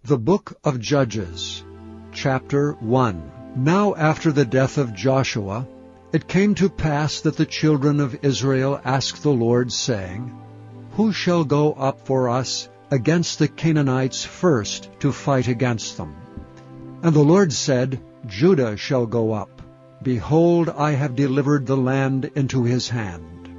The Book of Judges, Chapter 1. Now after the death of Joshua, it came to pass that the children of Israel asked the Lord, saying, Who shall go up for us against the Canaanites first to fight against them? And the Lord said, Judah shall go up. Behold, I have delivered the land into his hand.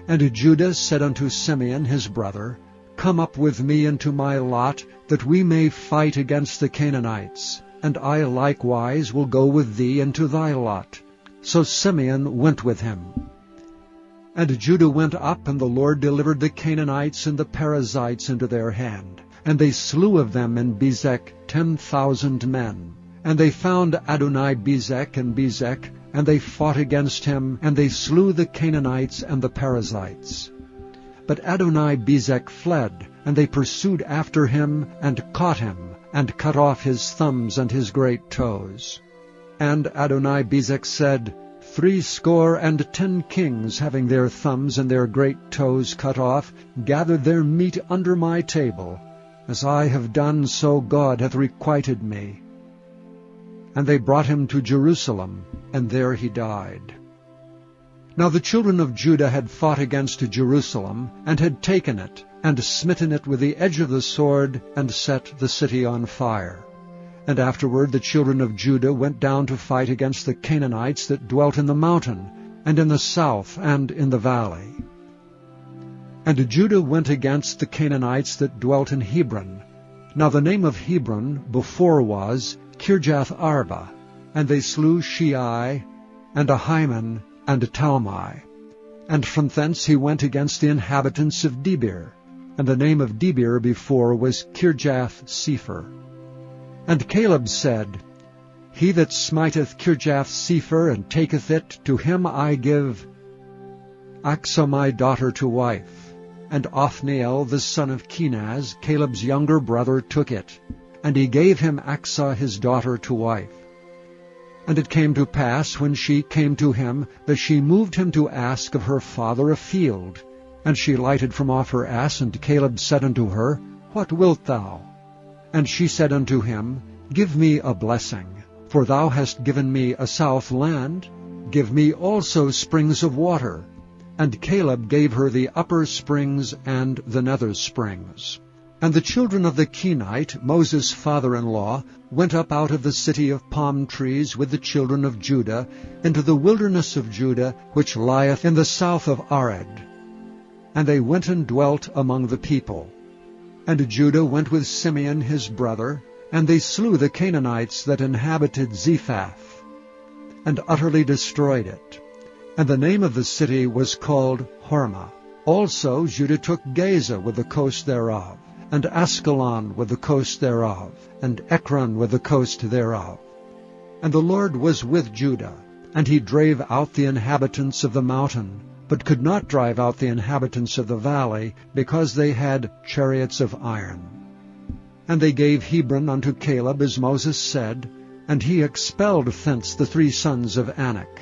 And Judah said unto Simeon his brother, Come up with me into my lot, that we may fight against the Canaanites, and I likewise will go with thee into thy lot. So Simeon went with him. And Judah went up, and the Lord delivered the Canaanites and the Perizzites into their hand. And they slew of them in Bezek 10,000 men. And they found Adoni-Bezek and Bezek, and they fought against him, and they slew the Canaanites and the Perizzites. But Adoni-Bezek fled, and they pursued after him, and caught him, and cut off his thumbs and his great toes. And Adoni-Bezek said, 70 kings, having their thumbs and their great toes cut off, gathered their meat under my table. As I have done, so God hath requited me. And they brought him to Jerusalem, and there he died. Now the children of Judah had fought against Jerusalem, and had taken it, and smitten it with the edge of the sword, and set the city on fire. And afterward the children of Judah went down to fight against the Canaanites that dwelt in the mountain, and in the south, and in the valley. And Judah went against the Canaanites that dwelt in Hebron. Now the name of Hebron before was Kirjath-Arba, and they slew Shei, and Ahiman, and Talmai. And from thence he went against the inhabitants of Debir, and the name of Debir before was Kirjath-Sepher. And Caleb said, He that smiteth Kirjath-Sepher and taketh it, to him I give Achsah my daughter to wife. And Othniel the son of Kenaz, Caleb's younger brother, took it, and he gave him Achsah his daughter to wife. And it came to pass, when she came to him, that she moved him to ask of her father a field. And she lighted from off her ass, and Caleb said unto her, What wilt thou? And she said unto him, Give me a blessing, for thou hast given me a south land. Give me also springs of water. And Caleb gave her the upper springs and the nether springs. And the children of the Kenite, Moses' father-in-law, went up out of the city of palm trees with the children of Judah into the wilderness of Judah, which lieth in the south of Arad. And they went and dwelt among the people. And Judah went with Simeon his brother, and they slew the Canaanites that inhabited Zephath, and utterly destroyed it. And the name of the city was called Hormah. Also Judah took Gaza with the coast thereof, and Askelon with the coast thereof, and Ekron with the coast thereof. And the Lord was with Judah, and he drave out the inhabitants of the mountain, but could not drive out the inhabitants of the valley, because they had chariots of iron. And they gave Hebron unto Caleb, as Moses said, and he expelled thence the 3 sons of Anak.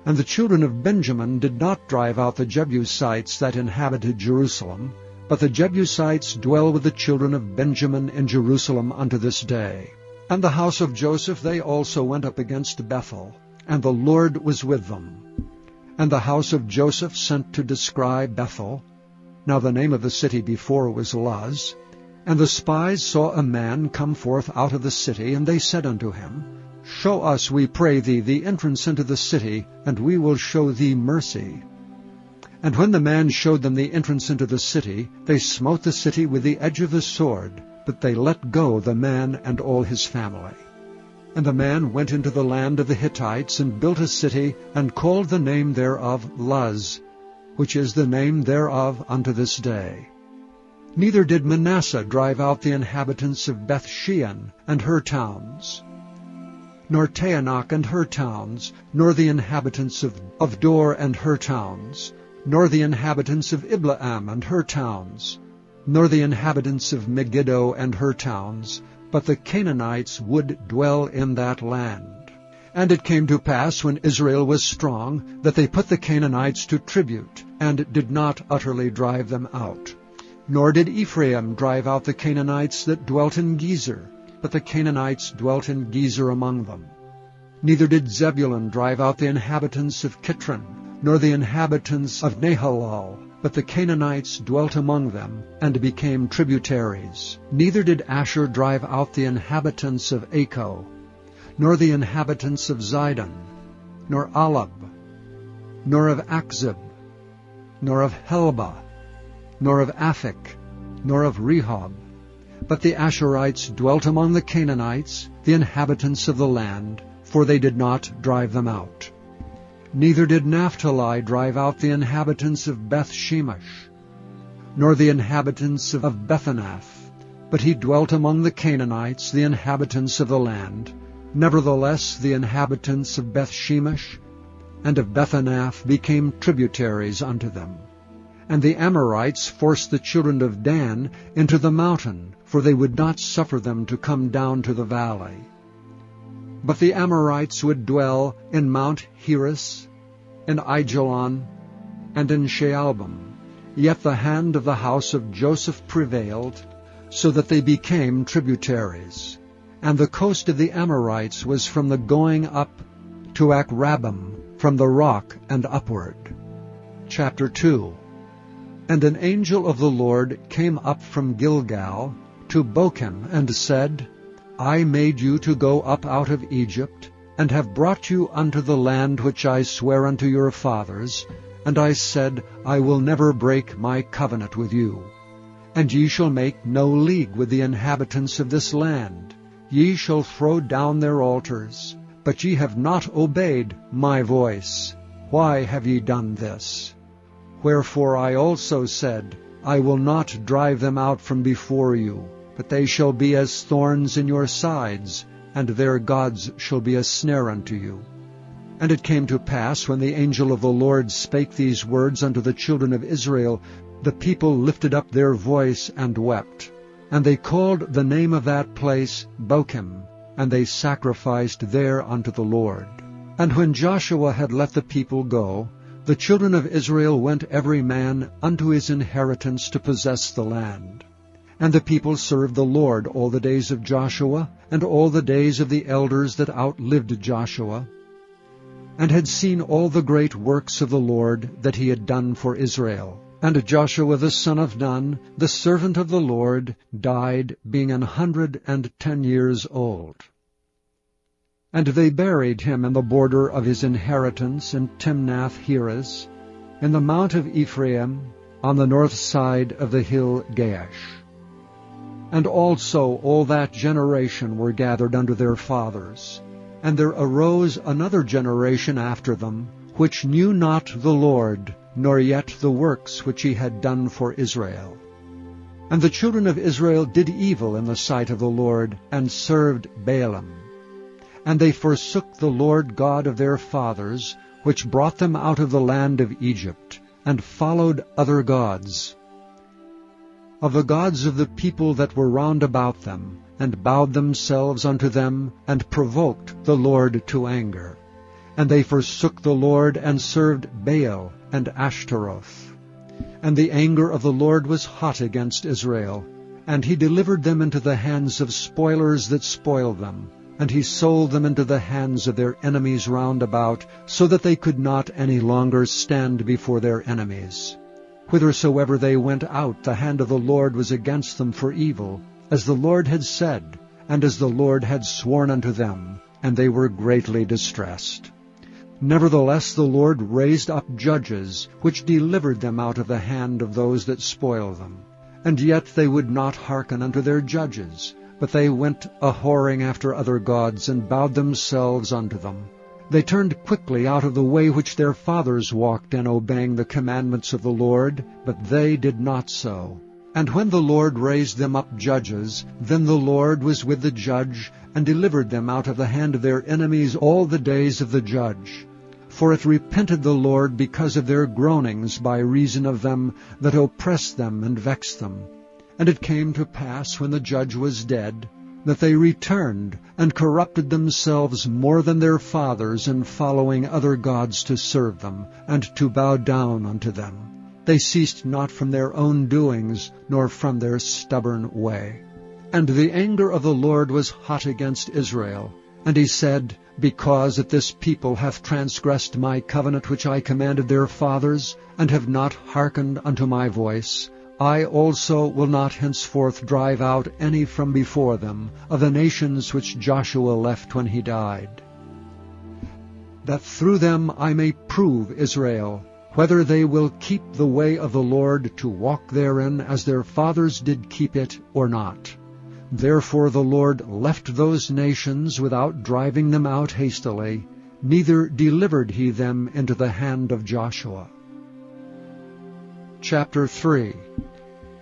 And the children of Benjamin did not drive out the Jebusites that inhabited Jerusalem, but the Jebusites dwell with the children of Benjamin in Jerusalem unto this day. And the house of Joseph they also went up against Bethel, and the Lord was with them. And the house of Joseph sent to descry Bethel. Now the name of the city before was Luz. And the spies saw a man come forth out of the city, and they said unto him, Show us, we pray thee, the entrance into the city, and we will show thee mercy. And when the man showed them the entrance into the city, they smote the city with the edge of the sword, but they let go the man and all his family. And the man went into the land of the Hittites, and built a city, and called the name thereof Luz, which is the name thereof unto this day. Neither did Manasseh drive out the inhabitants of Beth-shean and her towns, nor Taanach and her towns, nor the inhabitants of Dor and her towns, nor the inhabitants of Ibleam and her towns, nor the inhabitants of Megiddo and her towns, but the Canaanites would dwell in that land. And it came to pass, when Israel was strong, that they put the Canaanites to tribute, and did not utterly drive them out. Nor did Ephraim drive out the Canaanites that dwelt in Gezer, but the Canaanites dwelt in Gezer among them. Neither did Zebulun drive out the inhabitants of Kitron, nor the inhabitants of Nahalal, but the Canaanites dwelt among them, and became tributaries. Neither did Asher drive out the inhabitants of Acco, nor the inhabitants of Zidon, nor Alab, nor of Achzib, nor of Helba, nor of Aphik, nor of Rehob. But the Asherites dwelt among the Canaanites, the inhabitants of the land, for they did not drive them out. Neither did Naphtali drive out the inhabitants of Beth-Shemesh, nor the inhabitants of Bethanath, but he dwelt among the Canaanites, the inhabitants of the land. Nevertheless the inhabitants of Beth-Shemesh and of Bethanath became tributaries unto them. And the Amorites forced the children of Dan into the mountain, for they would not suffer them to come down to the valley. But the Amorites would dwell in Mount Heres, in Aijalon, and in Shaalbim. Yet the hand of the house of Joseph prevailed, so that they became tributaries. And the coast of the Amorites was from the going up to Akrabbim, from the rock and upward. Chapter 2. And an angel of the Lord came up from Gilgal to Bochim, and said, I made you to go up out of Egypt, and have brought you unto the land which I sware unto your fathers. And I said, I will never break my covenant with you. And ye shall make no league with the inhabitants of this land. Ye shall throw down their altars, but ye have not obeyed my voice. Why have ye done this? Wherefore I also said, I will not drive them out from before you, but they shall be as thorns in your sides, and their gods shall be a snare unto you. And it came to pass, when the angel of the Lord spake these words unto the children of Israel, the people lifted up their voice and wept. And they called the name of that place Bochim, and they sacrificed there unto the Lord. And when Joshua had let the people go, the children of Israel went every man unto his inheritance to possess the land. And the people served the Lord all the days of Joshua, and all the days of the elders that outlived Joshua, and had seen all the great works of the Lord that he had done for Israel. And Joshua the son of Nun, the servant of the Lord, died, being 110 years old. And they buried him in the border of his inheritance in Timnath-Heres, in the mount of Ephraim, on the north side of the hill Gaash. And also all that generation were gathered unto their fathers. And there arose another generation after them, which knew not the Lord, nor yet the works which he had done for Israel. And the children of Israel did evil in the sight of the Lord, and served Baalim. And they forsook the Lord God of their fathers, which brought them out of the land of Egypt, and followed other gods, of the gods of the people that were round about them, and bowed themselves unto them, and provoked the Lord to anger. And they forsook the Lord, and served Baal and Ashtaroth. And the anger of the Lord was hot against Israel, and he delivered them into the hands of spoilers that spoiled them, and he sold them into the hands of their enemies round about, so that they could not any longer stand before their enemies. Whithersoever they went out, the hand of the Lord was against them for evil, as the Lord had said, and as the Lord had sworn unto them, and they were greatly distressed. Nevertheless the Lord raised up judges, which delivered them out of the hand of those that spoiled them. And yet they would not hearken unto their judges, but they went a-whoring after other gods, and bowed themselves unto them. They turned quickly out of the way which their fathers walked in, obeying the commandments of the Lord, but they did not so. And when the Lord raised them up judges, then the Lord was with the judge, and delivered them out of the hand of their enemies all the days of the judge. For it repented the Lord because of their groanings by reason of them that oppressed them and vexed them. And it came to pass, when the judge was dead, that they returned and corrupted themselves more than their fathers in following other gods to serve them, and to bow down unto them. They ceased not from their own doings, nor from their stubborn way. And the anger of the Lord was hot against Israel. And he said, Because that this people hath transgressed my covenant which I commanded their fathers, and have not hearkened unto my voice, I also will not henceforth drive out any from before them of the nations which Joshua left when he died, that through them I may prove Israel, whether they will keep the way of the Lord to walk therein as their fathers did keep it, or not. Therefore the Lord left those nations without driving them out hastily, neither delivered he them into the hand of Joshua. Chapter 3.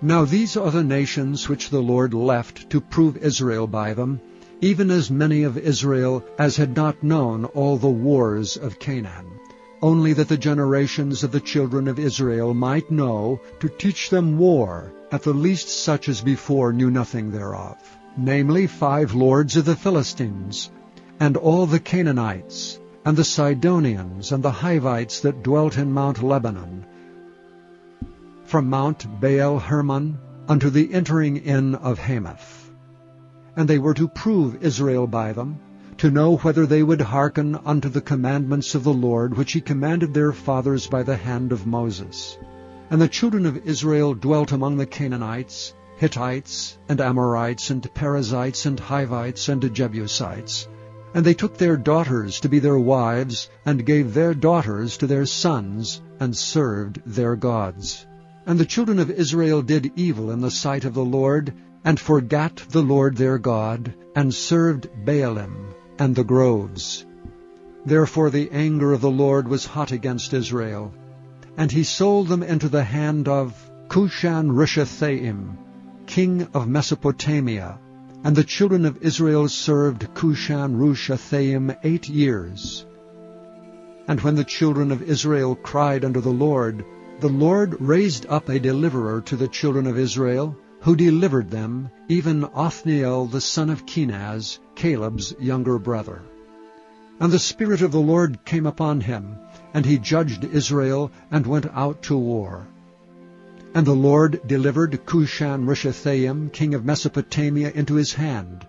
Now these are the nations which the Lord left to prove Israel by them, even as many of Israel as had not known all the wars of Canaan, only that the generations of the children of Israel might know, to teach them war, at the least such as before knew nothing thereof, namely 5 lords of the Philistines, and all the Canaanites, and the Sidonians, and the Hivites that dwelt in Mount Lebanon, from Mount Baal Hermon unto the entering in of Hamath. And they were to prove Israel by them, to know whether they would hearken unto the commandments of the Lord, which he commanded their fathers by the hand of Moses. And the children of Israel dwelt among the Canaanites, Hittites, and Amorites, and Perizzites, and Hivites, and Jebusites. And they took their daughters to be their wives, and gave their daughters to their sons, and served their gods. And the children of Israel did evil in the sight of the Lord, and forgat the Lord their God, and served Baalim and the groves. Therefore the anger of the Lord was hot against Israel, and he sold them into the hand of Cushan-Rishathaim, king of Mesopotamia. And the children of Israel served Cushan-Rishathaim 8 years. And when the children of Israel cried unto the Lord raised up a deliverer to the children of Israel, who delivered them, even Othniel the son of Kenaz, Caleb's younger brother. And the Spirit of the Lord came upon him, and he judged Israel, and went out to war. And the Lord delivered Cushan-Rishathaim, king of Mesopotamia, into his hand,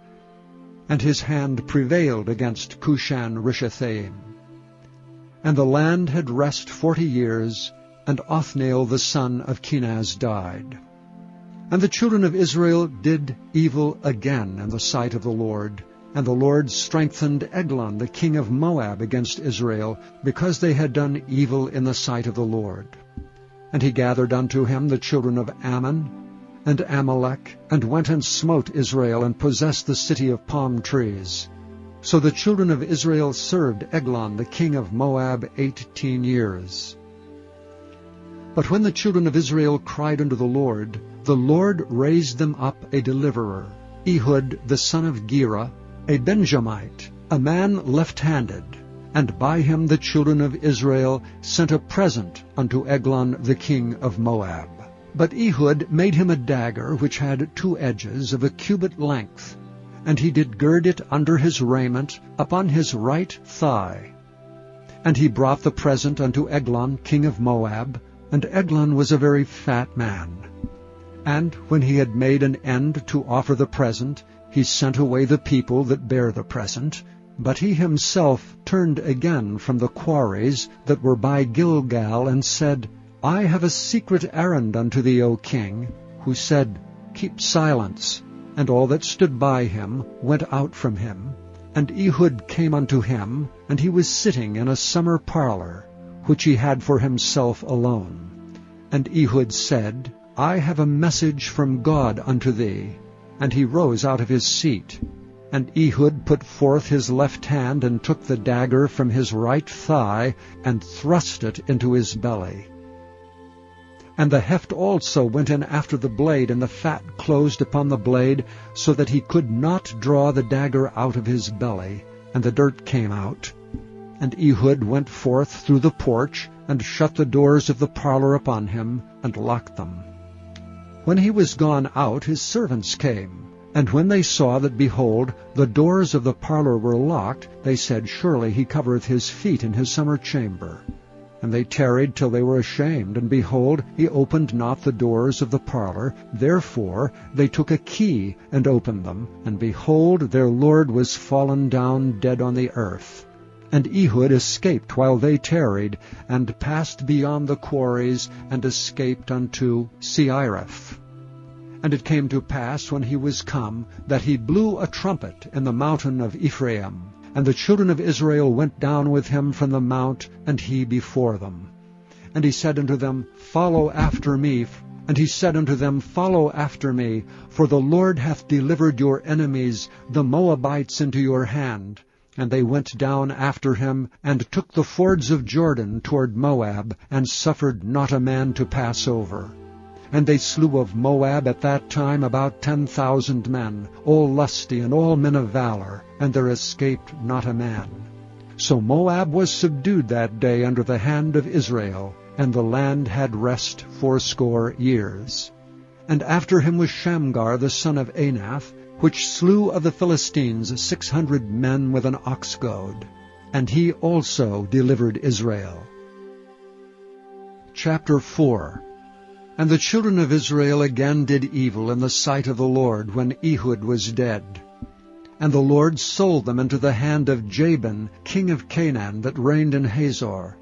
and his hand prevailed against Cushan-Rishathaim. And the land had rest 40 years, and Othniel the son of Kenaz died. And the children of Israel did evil again in the sight of the Lord, and the Lord strengthened Eglon the king of Moab against Israel, because they had done evil in the sight of the Lord. And he gathered unto him the children of Ammon and Amalek, and went and smote Israel, and possessed the city of palm trees. So the children of Israel served Eglon the king of Moab 18 years. But when the children of Israel cried unto the Lord raised them up a deliverer, Ehud the son of Gera, a Benjamite, a man left-handed, and by him the children of Israel sent a present unto Eglon the king of Moab. But Ehud made him a dagger which had 2 edges of a cubit length, and he did gird it under his raiment upon his right thigh. And he brought the present unto Eglon king of Moab, and Eglon was a very fat man. And when he had made an end to offer the present, he sent away the people that bare the present, but he himself turned again from the quarries that were by Gilgal, and said, I have a secret errand unto thee, O king. Who said, Keep silence. And all that stood by him went out from him. And Ehud came unto him, and he was sitting in a summer parlor, which he had for himself alone. And Ehud said, I have a message from God unto thee. And he rose out of his seat. And Ehud put forth his left hand, and took the dagger from his right thigh, and thrust it into his belly. And the heft also went in after the blade, and the fat closed upon the blade, so that he could not draw the dagger out of his belly, and the dirt came out. And Ehud went forth through the porch, and shut the doors of the parlor upon him, and locked them. When he was gone out, his servants came. And when they saw that, behold, the doors of the parlor were locked, they said, Surely he covereth his feet in his summer chamber. And they tarried till they were ashamed, and behold, he opened not the doors of the parlor. Therefore they took a key, and opened them, and behold, their lord was fallen down dead on the earth. And Ehud escaped while they tarried, and passed beyond the quarries, and escaped unto Seireth. And it came to pass, when he was come, that he blew a trumpet in the mountain of Ephraim. And the children of Israel went down with him from the mount, and he before them. And he said unto them, Follow after me. And he said unto them, Follow after me, for the Lord hath delivered your enemies, the Moabites, into your hand. And they went down after him, and took the fords of Jordan toward Moab, and suffered not a man to pass over. And they slew of Moab at that time about 10,000 men, all lusty and all men of valor, and there escaped not a man. So Moab was subdued that day under the hand of Israel, and the land had rest 80 years. And after him was Shamgar the son of Anath, which slew of the Philistines 600 men with an ox goad. And he also delivered Israel. Chapter 4. And the children of Israel again did evil in the sight of the Lord when Ehud was dead. And the Lord sold them into the hand of Jabin, king of Canaan, that reigned in Hazor,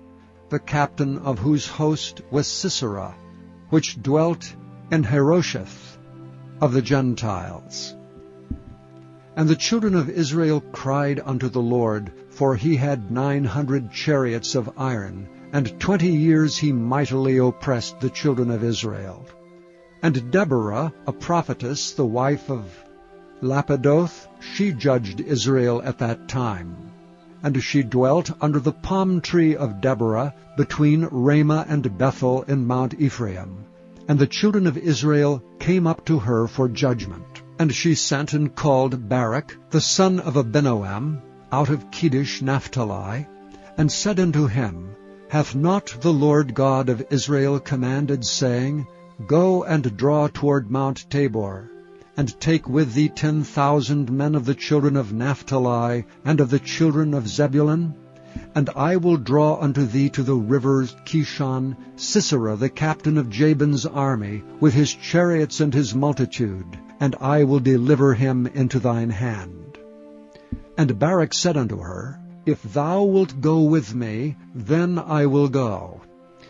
the captain of whose host was Sisera, which dwelt in Harosheth of the Gentiles. And the children of Israel cried unto the Lord, for he had 900 chariots of iron, and 20 years he mightily oppressed the children of Israel. And Deborah, a prophetess, the wife of Lapidoth, she judged Israel at that time. And she dwelt under the palm tree of Deborah, between Ramah and Bethel in Mount Ephraim. And the children of Israel came up to her for judgment. And she sent and called Barak, the son of Abinoam, out of Kedesh Naphtali, and said unto him, Hath not the Lord God of Israel commanded, saying, Go and draw toward Mount Tabor, and take with thee 10,000 men of the children of Naphtali, and of the children of Zebulun? And I will draw unto thee to the rivers Kishon Sisera the captain of Jabin's army, with his chariots and his multitude, and I will deliver him into thine hand. And Barak said unto her, If thou wilt go with me, then I will go.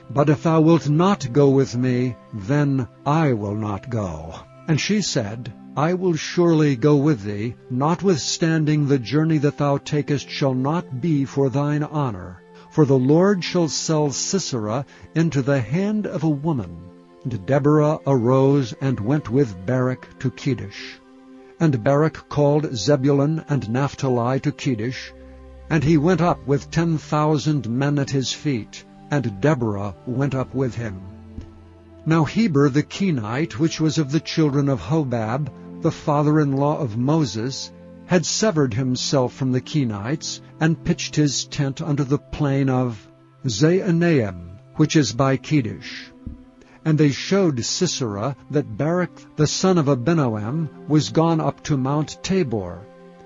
But if thou wilt not go with me, then I will not go. And she said, I will surely go with thee, notwithstanding the journey that thou takest shall not be for thine honor. For the Lord shall sell Sisera into the hand of a woman. And Deborah arose and went with Barak to Kedesh. And Barak called Zebulun and Naphtali to Kedesh, and he went up with 10,000 men at his feet, and Deborah went up with him. Now Heber the Kenite, which was of the children of Hobab, the father-in-law of Moses, had severed himself from the Kenites, and pitched his tent unto the plain of Zaanaim, which is by Kedesh. And they showed Sisera that Barak the son of Abinoam was gone up to Mount Tabor.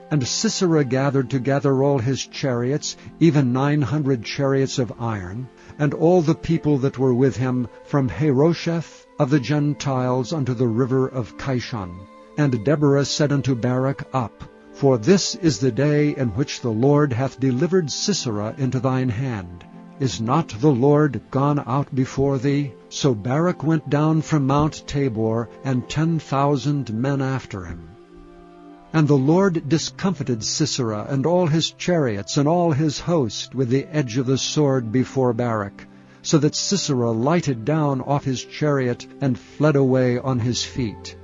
And Sisera gathered together all his chariots, even 900 chariots of iron, and all the people that were with him, from Harosheth of the Gentiles unto the river of Kishon. And Deborah said unto Barak, Up, for this is the day in which the Lord hath delivered Sisera into thine hand. Is not the Lord gone out before thee? So Barak went down from Mount Tabor, and 10,000 men after him. And the Lord discomfited Sisera and all his chariots and all his host with the edge of the sword before Barak, so that Sisera lighted down off his chariot and fled away on his feet.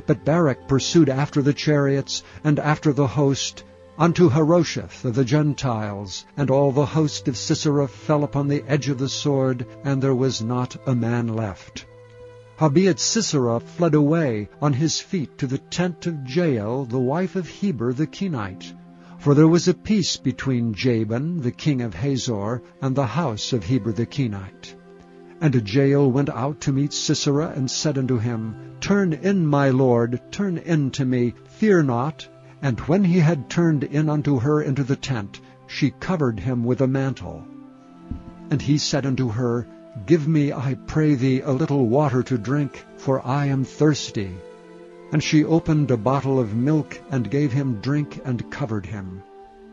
But Barak pursued after the chariots and after the host unto Harosheth of the Gentiles, and all the host of Sisera fell upon the edge of the sword, and there was not a man left. Howbeit Sisera fled away on his feet to the tent of Jael, the wife of Heber the Kenite. For there was a peace between Jabin, the king of Hazor, and the house of Heber the Kenite. And Jael went out to meet Sisera, and said unto him, Turn in, my lord, turn in to me, fear not. And when he had turned in unto her into the tent, she covered him with a mantle. And he said unto her, Give me, I pray thee, a little water to drink, for I am thirsty. And she opened a bottle of milk, and gave him drink, and covered him.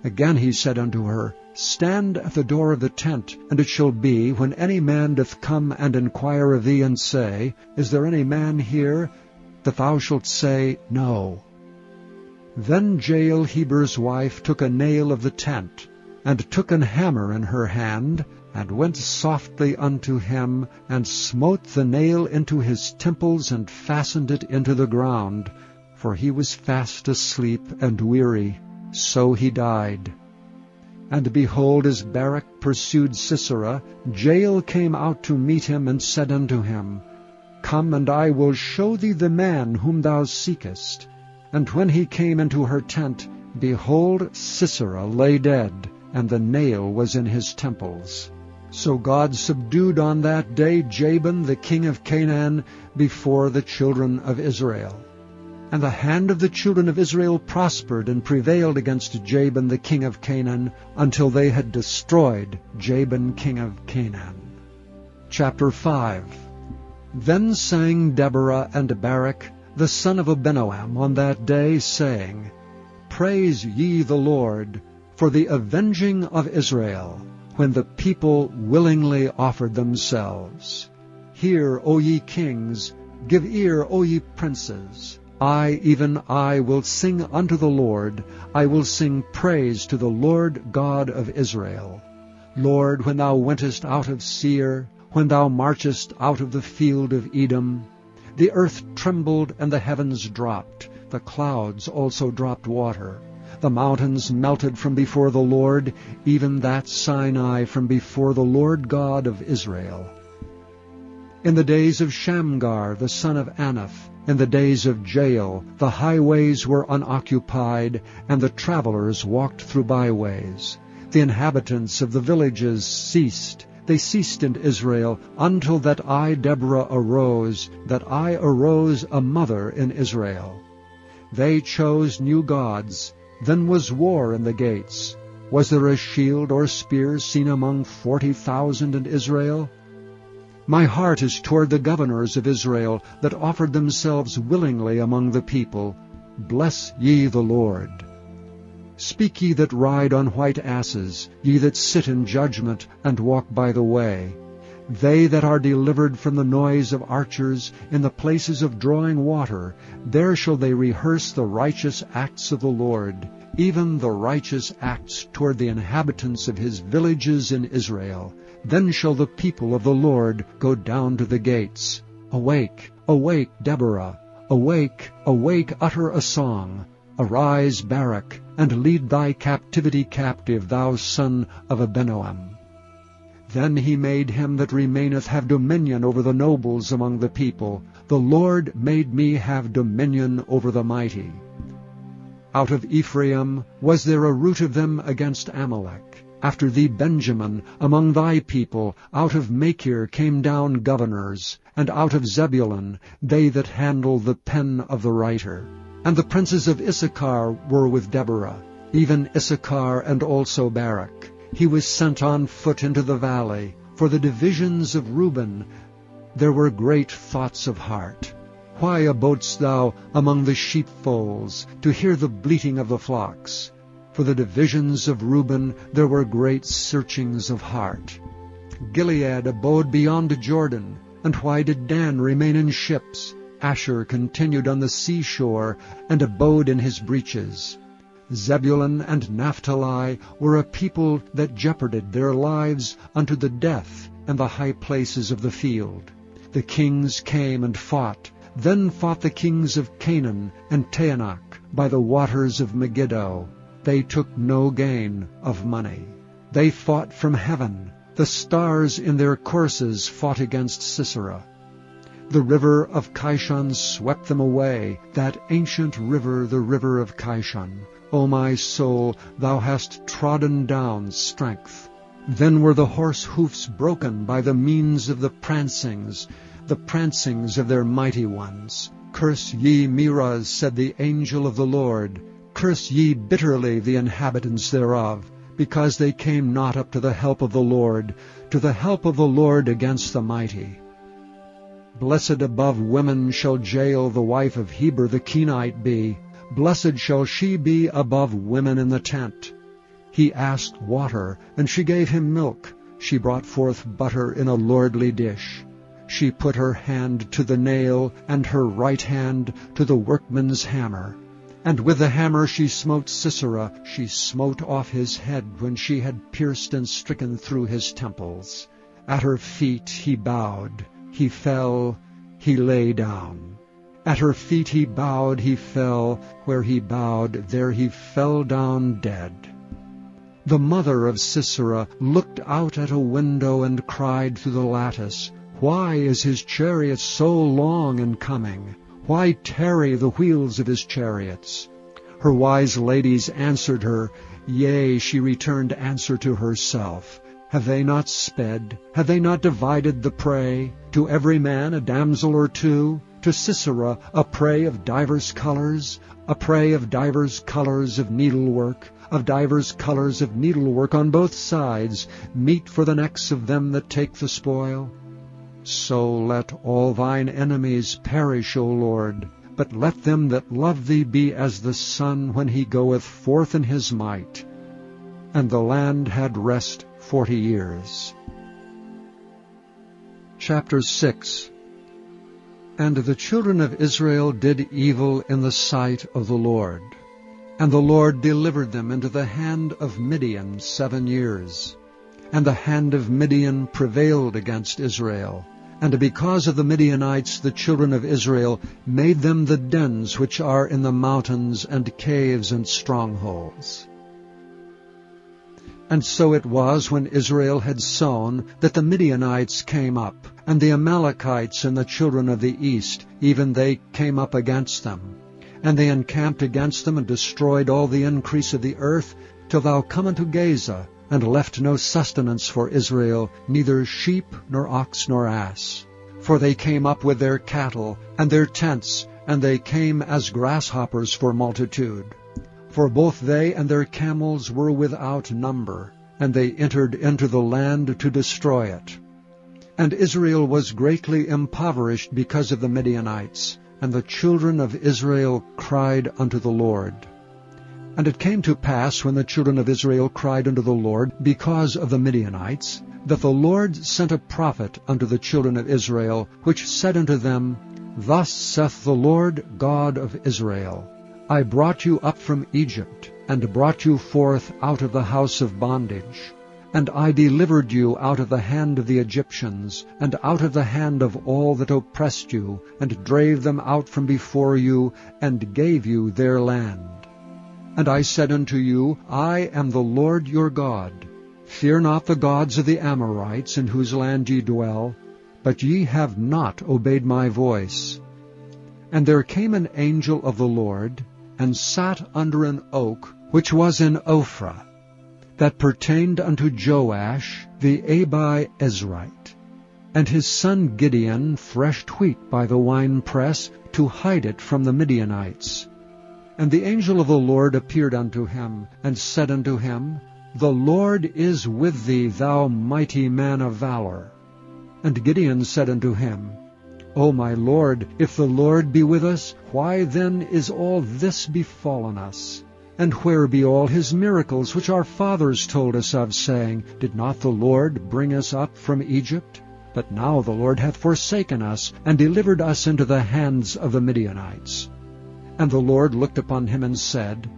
Again he said unto her, Stand at the door of the tent, and it shall be, when any man doth come and inquire of thee, and say, Is there any man here? That thou shalt say, No. Then Jael Heber's wife took a nail of the tent, and took an hammer in her hand, and went softly unto him, and smote the nail into his temples, and fastened it into the ground, for he was fast asleep and weary. So he died. And behold, as Barak pursued Sisera, Jael came out to meet him, and said unto him, Come, and I will show thee the man whom thou seekest. And when he came into her tent, behold, Sisera lay dead, and the nail was in his temples. So God subdued on that day Jabin the king of Canaan before the children of Israel. And the hand of the children of Israel prospered and prevailed against Jabin the king of Canaan, until they had destroyed Jabin king of Canaan. Chapter 5. Then sang Deborah and Barak, the son of Abinoam, on that day, saying, Praise ye the Lord, for the avenging of Israel, when the people willingly offered themselves. Hear, O ye kings, give ear, O ye princes. I, even I, will sing unto the Lord. I will sing praise to the Lord God of Israel. Lord, when thou wentest out of Seir, when thou marchest out of the field of Edom, the earth trembled and the heavens dropped. The clouds also dropped water. The mountains melted from before the Lord, even that Sinai from before the Lord God of Israel. In the days of Shamgar the son of Anath, in the days of Jael, the highways were unoccupied, and the travelers walked through byways. The inhabitants of the villages ceased. They ceased in Israel, until that I, Deborah, arose, that I arose a mother in Israel. They chose new gods. Then was war in the gates. Was there a shield or spear seen among 40,000 in Israel? My heart is toward the governors of Israel, that offered themselves willingly among the people. Bless ye the Lord. Speak ye that ride on white asses, ye that sit in judgment, and walk by the way. They that are delivered from the noise of archers, in the places of drawing water, there shall they rehearse the righteous acts of the Lord, even the righteous acts toward the inhabitants of his villages in Israel. Then shall the people of the Lord go down to the gates. Awake, awake, Deborah! Awake, awake, utter a song! Arise, Barak, and lead thy captivity captive, thou son of Abinoam. Then he made him that remaineth have dominion over the nobles among the people. The Lord made me have dominion over the mighty. Out of Ephraim was there a root of them against Amalek. After thee, Benjamin, among thy people, out of Machir came down governors, and out of Zebulun they that handle the pen of the writer. And the princes of Issachar were with Deborah, even Issachar and also Barak. He was sent on foot into the valley. For the divisions of Reuben there were great thoughts of heart. Why abodest thou among the sheepfolds, to hear the bleating of the flocks? For the divisions of Reuben there were great searchings of heart. Gilead abode beyond Jordan. And why did Dan remain in ships? Asher continued on the seashore, and abode in his breaches. Zebulun and Naphtali were a people that jeoparded their lives unto the death and the high places of the field. The kings came and fought. Then fought the kings of Canaan and Taanach by the waters of Megiddo. They took no gain of money. They fought from heaven. The stars in their courses fought against Sisera. The river of Kishon swept them away, that ancient river, the river of Kishon. O my soul, thou hast trodden down strength. Then were the horse hoofs broken by the means of the prancings of their mighty ones. Curse ye Meroz, said the angel of the Lord. Curse ye bitterly the inhabitants thereof. because they came not up to the help of the Lord, to the help of the Lord against the mighty. Blessed above women shall Jael the wife of Heber the Kenite be. Blessed shall she be above women in the tent. He asked water, and she gave him milk. She brought forth butter in a lordly dish. She put her hand to the nail, and her right hand to the workman's hammer. And with the hammer she smote Sisera. She smote off his head when she had pierced and stricken through his temples. At her feet he bowed. He fell, he lay down. At her feet he bowed, he fell. Where he bowed, there he fell down dead. The mother of Sisera looked out at a window and cried through the lattice, Why is his chariot so long in coming? Why tarry the wheels of his chariots? Her wise ladies answered her, Yea, she returned answer to herself. Have they not sped? Have they not divided the prey? To every man a damsel or two? To Sisera a prey of divers colors? A prey of divers colors of needlework? Of divers colors of needlework on both sides, meat for the necks of them that take the spoil? So let all thine enemies perish, O Lord, but let them that love thee be as the sun when he goeth forth in his might. And the land had rest 40 years. Chapter 6. And the children of Israel did evil in the sight of the Lord. And the Lord delivered them into the hand of Midian 7 years. And the hand of Midian prevailed against Israel. And because of the Midianites the children of Israel made them the dens which are in the mountains and caves and strongholds. And so it was when Israel had sown that the Midianites came up, and the Amalekites and the children of the east, even they came up against them. And they encamped against them and destroyed all the increase of the earth, till thou come unto Gaza, and left no sustenance for Israel, neither sheep, nor ox, nor ass. For they came up with their cattle, and their tents, and they came as grasshoppers for multitude. For both they and their camels were without number, and they entered into the land to destroy it. And Israel was greatly impoverished because of the Midianites, and the children of Israel cried unto the Lord. And it came to pass, when the children of Israel cried unto the Lord because of the Midianites, that the Lord sent a prophet unto the children of Israel, which said unto them, Thus saith the Lord God of Israel, I brought you up from Egypt, and brought you forth out of the house of bondage. And I delivered you out of the hand of the Egyptians, and out of the hand of all that oppressed you, and drave them out from before you, and gave you their land. And I said unto you, I am the Lord your God. Fear not the gods of the Amorites, in whose land ye dwell, but ye have not obeyed my voice. And there came an angel of the Lord, and sat under an oak which was in Ophrah, that pertained unto Joash the Abi-Ezrite. And his son Gideon threshed wheat by the winepress, to hide it from the Midianites. And the angel of the Lord appeared unto him, and said unto him, The Lord is with thee, thou mighty man of valor. And Gideon said unto him, O my Lord, if the Lord be with us, why then is all this befallen us? And where be all his miracles which our fathers told us of, saying, Did not the Lord bring us up from Egypt? But now the Lord hath forsaken us, and delivered us into the hands of the Midianites. And the Lord looked upon him and said,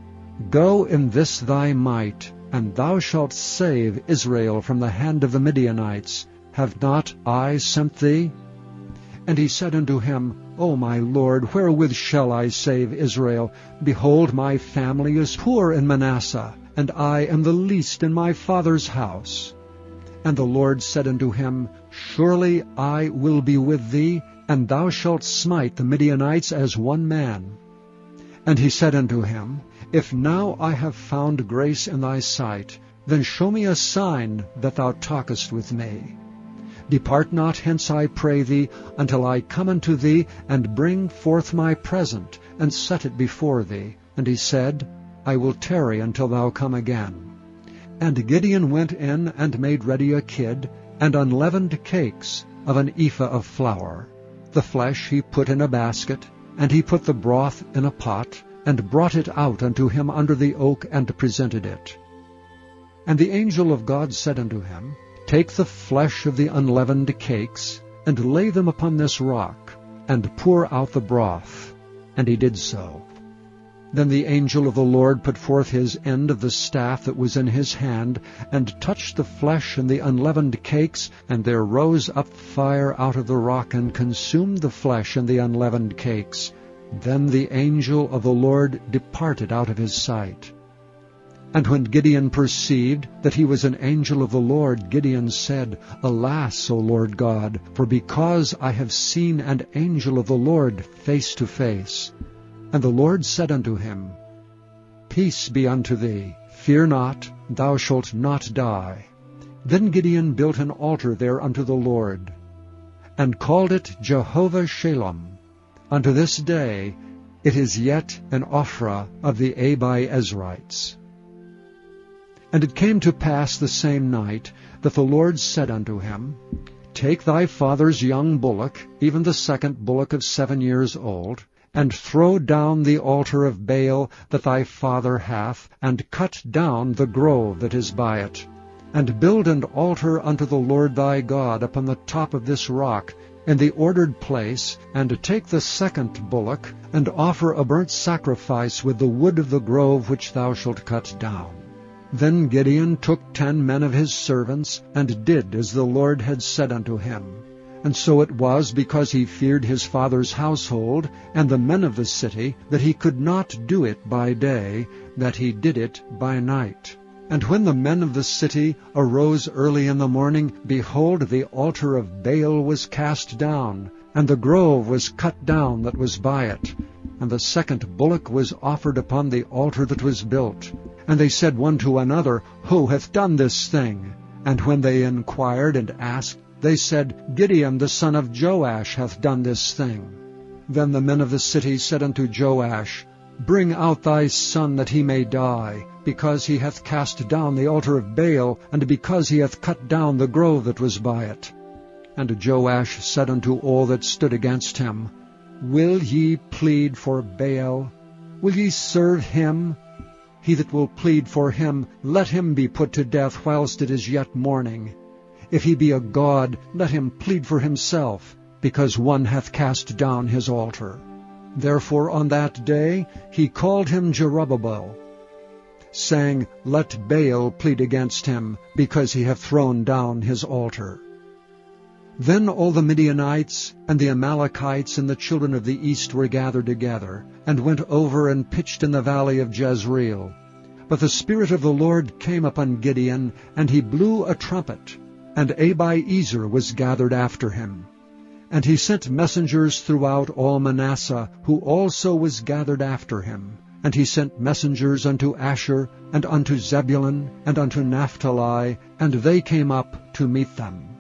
Go in this thy might, and thou shalt save Israel from the hand of the Midianites. Have not I sent thee? And he said unto him, O my Lord, wherewith shall I save Israel? Behold, my family is poor in Manasseh, and I am the least in my father's house. And the Lord said unto him, Surely I will be with thee, and thou shalt smite the Midianites as one man. And he said unto him, If now I have found grace in thy sight, then show me a sign that thou talkest with me. Depart not hence, I pray thee, until I come unto thee, and bring forth my present, and set it before thee. And he said, I will tarry until thou come again. And Gideon went in and made ready a kid, and unleavened cakes of an ephah of flour. The flesh he put in a basket, and he put the broth in a pot, and brought it out unto him under the oak, and presented it. And the angel of God said unto him, Take the flesh of the unleavened cakes, and lay them upon this rock, and pour out the broth. And he did so. Then the angel of the Lord put forth his end of the staff that was in his hand, and touched the flesh and the unleavened cakes, and there rose up fire out of the rock, and consumed the flesh and the unleavened cakes. Then the angel of the Lord departed out of his sight. And when Gideon perceived that he was an angel of the Lord, Gideon said, Alas, O Lord God, for because I have seen an angel of the Lord face to face. And the Lord said unto him, Peace be unto thee, fear not, thou shalt not die. Then Gideon built an altar there unto the Lord, and called it Jehovah Shalom. Unto this day it is yet an Ophrah of the Israelites. And it came to pass the same night that the Lord said unto him, Take thy father's young bullock, even the second bullock of 7 years old, and throw down the altar of Baal that thy father hath, and cut down the grove that is by it, and build an altar unto the Lord thy God upon the top of this rock, in the ordered place, and take the second bullock, and offer a burnt sacrifice with the wood of the grove which thou shalt cut down. Then Gideon took 10 men of his servants, and did as the Lord had said unto him. And so it was, because he feared his father's household, and the men of the city, that he could not do it by day, that he did it by night. And when the men of the city arose early in the morning, behold, the altar of Baal was cast down, and the grove was cut down that was by it. And the second bullock was offered upon the altar that was built. And they said one to another, Who hath done this thing? And when they inquired and asked, they said, Gideon the son of Joash hath done this thing. Then the men of the city said unto Joash, Bring out thy son that he may die, because he hath cast down the altar of Baal, and because he hath cut down the grove that was by it. And Joash said unto all that stood against him, Will ye plead for Baal? Will ye serve him? He that will plead for him, let him be put to death whilst it is yet morning. If he be a god, let him plead for himself, because one hath cast down his altar. Therefore on that day he called him Jerubbaal, saying, Let Baal plead against him, because he hath thrown down his altar. Then all the Midianites and the Amalekites and the children of the east were gathered together, and went over and pitched in the valley of Jezreel. But the Spirit of the Lord came upon Gideon, and he blew a trumpet, and Abiezer was gathered after him. And he sent messengers throughout all Manasseh, who also was gathered after him. And he sent messengers unto Asher, and unto Zebulun, and unto Naphtali, and they came up to meet them.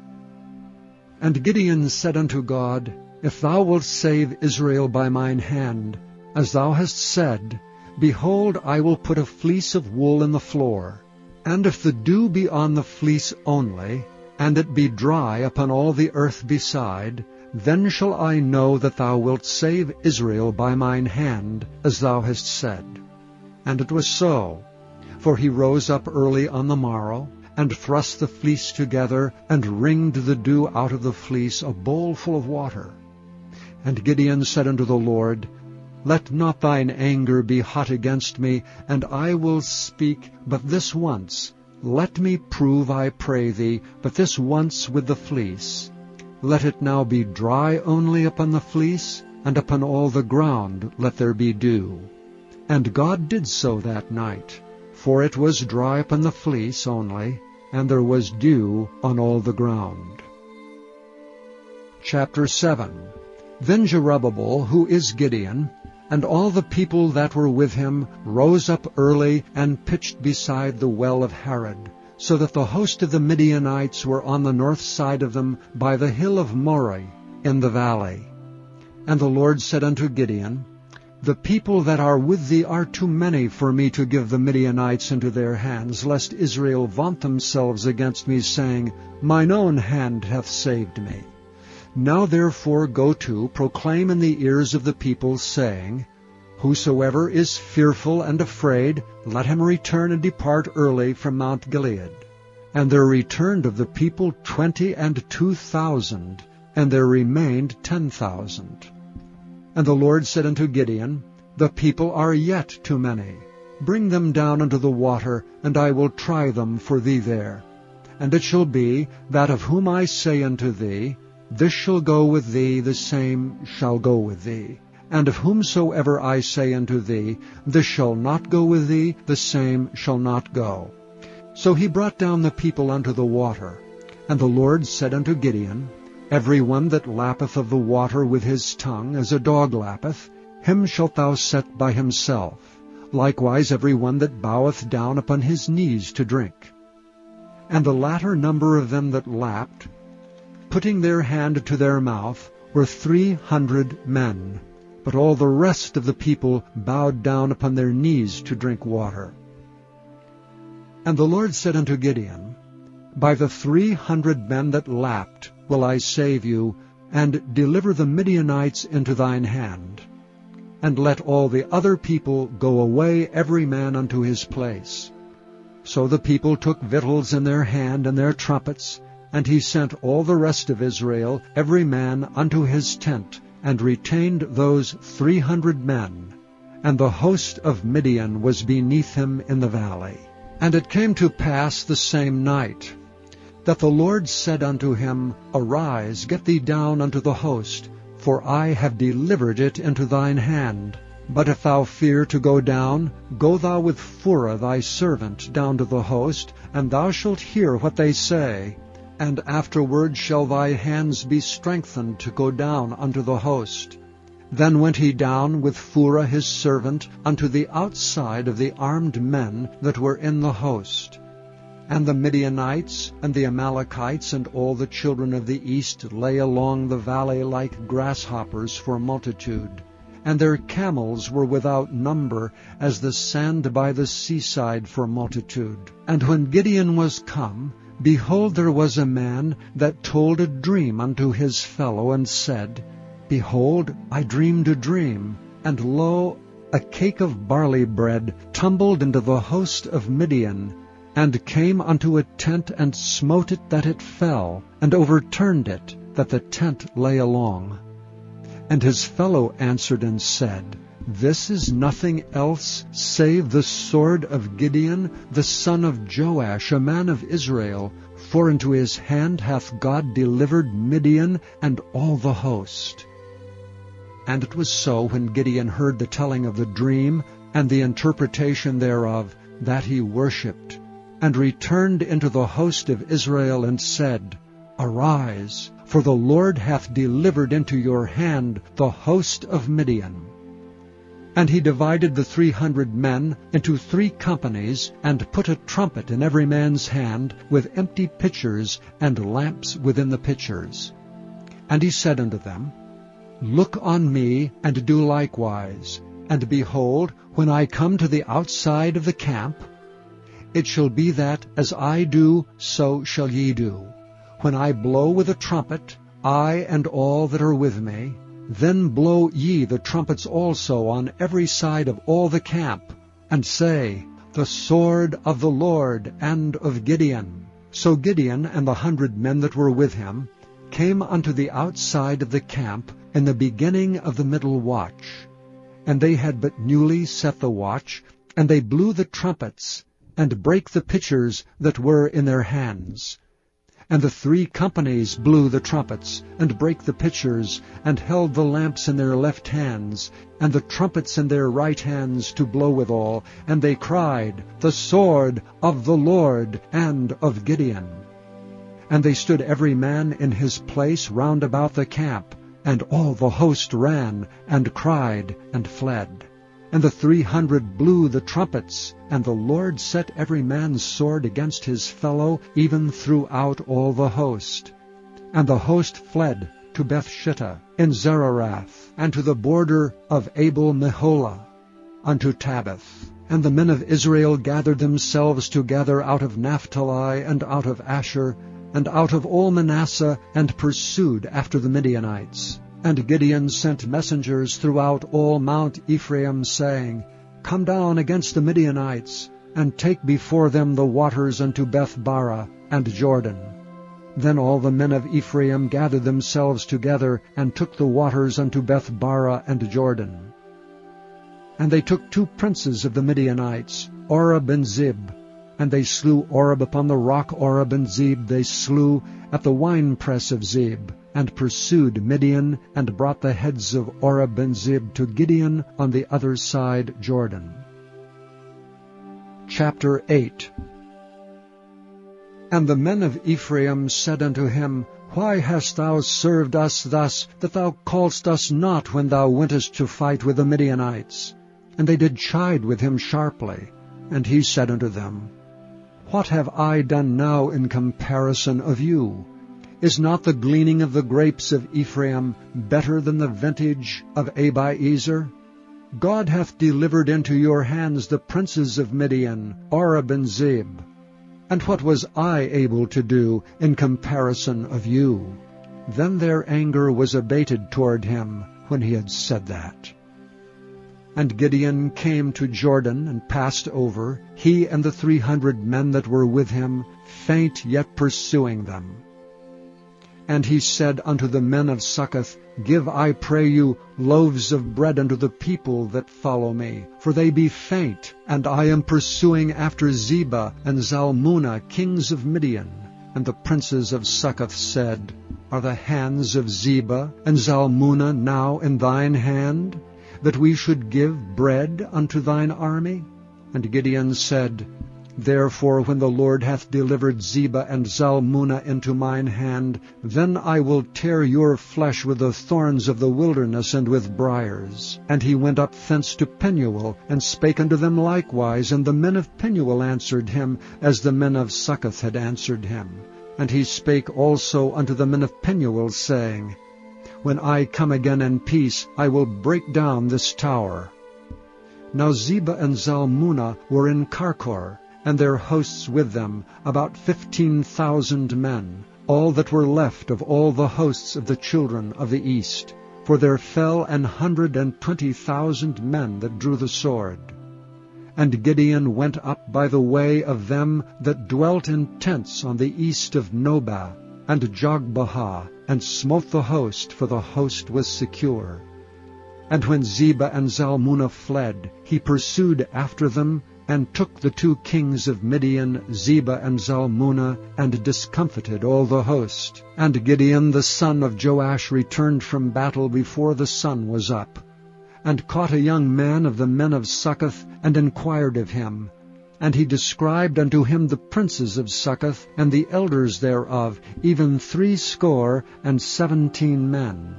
And Gideon said unto God, If thou wilt save Israel by mine hand, as thou hast said, behold, I will put a fleece of wool in the floor. And if the dew be on the fleece only, and it be dry upon all the earth beside, then shall I know that thou wilt save Israel by mine hand, as thou hast said. And it was so. For he rose up early on the morrow, and thrust the fleece together, and wringed the dew out of the fleece, a bowl full of water. And Gideon said unto the Lord, Let not thine anger be hot against me, and I will speak but this once. Let me prove, I pray thee, but this once with the fleece. Let it now be dry only upon the fleece, and upon all the ground let there be dew. And God did so that night, for it was dry upon the fleece only, and there was dew on all the ground. Chapter 7. Then Jerubbaal, who is Gideon, and all the people that were with him, rose up early, and pitched beside the well of Harod, so that the host of the Midianites were on the north side of them, by the hill of Moreh, in the valley. And the Lord said unto Gideon, The people that are with thee are too many for me to give the Midianites into their hands, lest Israel vaunt themselves against me, saying, Mine own hand hath saved me. Now therefore go to, proclaim in the ears of the people, saying, Whosoever is fearful and afraid, let him return and depart early from Mount Gilead. And there returned of the people 22,000, and there remained 10,000. And the Lord said unto Gideon, The people are yet too many. Bring them down unto the water, and I will try them for thee there. And it shall be, that of whom I say unto thee, This shall go with thee, the same shall go with thee. And of whomsoever I say unto thee, This shall not go with thee, the same shall not go. So he brought down the people unto the water. And the Lord said unto Gideon, Every one that lappeth of the water with his tongue, as a dog lappeth, him shalt thou set by himself. Likewise every one that boweth down upon his knees to drink. And the latter number of them that lapped, putting their hand to their mouth, were 300 men. But all the rest of the people bowed down upon their knees to drink water. And the Lord said unto Gideon, By the 300 men that lapped will I save you, and deliver the Midianites into thine hand. And let all the other people go away every man unto his place. So the people took victuals in their hand and their trumpets, and he sent all the rest of Israel, every man unto his tent, and retained those 300 men. And the host of Midian was beneath him in the valley. And it came to pass the same night, that the Lord said unto him, Arise, get thee down unto the host, for I have delivered it into thine hand. But if thou fear to go down, go thou with Phurah thy servant down to the host, and thou shalt hear what they say. And afterward shall thy hands be strengthened to go down unto the host. Then went he down with Phurah his servant unto the outside of the armed men that were in the host. And the Midianites and the Amalekites and all the children of the east lay along the valley like grasshoppers for multitude. And their camels were without number, as the sand by the seaside for multitude. And when Gideon was come, behold, there was a man that told a dream unto his fellow, and said, Behold, I dreamed a dream, and lo, a cake of barley bread tumbled into the host of Midian, and came unto a tent, and smote it that it fell, and overturned it, that the tent lay along. And his fellow answered and said, This is nothing else save the sword of Gideon, the son of Joash, a man of Israel, for into his hand hath God delivered Midian and all the host. And it was so, when Gideon heard the telling of the dream and the interpretation thereof, that he worshipped, and returned into the host of Israel, and said, Arise, for the Lord hath delivered into your hand the host of Midian. And he divided the 300 men into 3 companies, and put a trumpet in every man's hand, with empty pitchers, and lamps within the pitchers. And he said unto them, Look on me, and do likewise. And behold, when I come to the outside of the camp, it shall be that, as I do, so shall ye do. When I blow with a trumpet, I and all that are with me, then blow ye the trumpets also on every side of all the camp, and say, The sword of the Lord and of Gideon. So Gideon and the 100 men that were with him came unto the outside of the camp in the beginning of the middle watch. And they had but newly set the watch, and they blew the trumpets, and brake the pitchers that were in their hands. And the 3 companies blew the trumpets, and brake the pitchers, and held the lamps in their left hands, and the trumpets in their right hands to blow withal. And they cried, The sword of the Lord and of Gideon. And they stood every man in his place round about the camp, and all the host ran, and cried, and fled. And the 300 blew the trumpets, and the Lord set every man's sword against his fellow, even throughout all the host. And the host fled to Beth-shittah in Zererath, and to the border of Abel-meholah, unto Tabbath. And the men of Israel gathered themselves together out of Naphtali, and out of Asher, and out of all Manasseh, and pursued after the Midianites. And Gideon sent messengers throughout all Mount Ephraim, saying, Come down against the Midianites, and take before them the waters unto Beth-barah and Jordan. Then all the men of Ephraim gathered themselves together, and took the waters unto Beth-barah and Jordan. And they took 2 princes of the Midianites, Oreb and Zeb, and they slew Oreb upon the rock Oreb, and Zeb they slew at the winepress of Zeb, and pursued Midian, and brought the heads of Oreb and Zeb to Gideon on the other side Jordan. Chapter 8. And the men of Ephraim said unto him, Why hast thou served us thus, that thou calledst us not when thou wentest to fight with the Midianites? And they did chide with him sharply. And he said unto them, What have I done now in comparison of you? Is not the gleaning of the grapes of Ephraim better than the vintage of Abiezer? God hath delivered into your hands the princes of Midian, Oreb and Zeb. And what was I able to do in comparison of you? Then their anger was abated toward him when he had said that. And Gideon came to Jordan, and passed over, he and the 300 men that were with him, faint yet pursuing them. And he said unto the men of Succoth, Give, I pray you, loaves of bread unto the people that follow me, for they be faint, and I am pursuing after Zebah and Zalmunna, kings of Midian. And the princes of Succoth said, Are the hands of Zebah and Zalmunna now in thine hand, that we should give bread unto thine army? And Gideon said, Therefore when the Lord hath delivered Zebah and Zalmunna into mine hand, then I will tear your flesh with the thorns of the wilderness and with briars. And he went up thence to Penuel, and spake unto them likewise, and the men of Penuel answered him, as the men of Succoth had answered him. And he spake also unto the men of Penuel, saying, When I come again in peace, I will break down this tower. Now Zebah and Zalmunna were in Karkor, and their hosts with them, about 15,000 men, all that were left of all the hosts of the children of the east. For there fell 120,000 men that drew the sword. And Gideon went up by the way of them that dwelt in tents on the east of Nobah, and Jogbehah, and smote the host, for the host was secure. And when Zebah and Zalmunna fled, he pursued after them, and took the 2 kings of Midian, Zebah and Zalmunna, and discomfited all the host. And Gideon the son of Joash returned from battle before the sun was up, and caught a young man of the men of Succoth, and inquired of him. And he described unto him the princes of Succoth, and the elders thereof, even 17 men.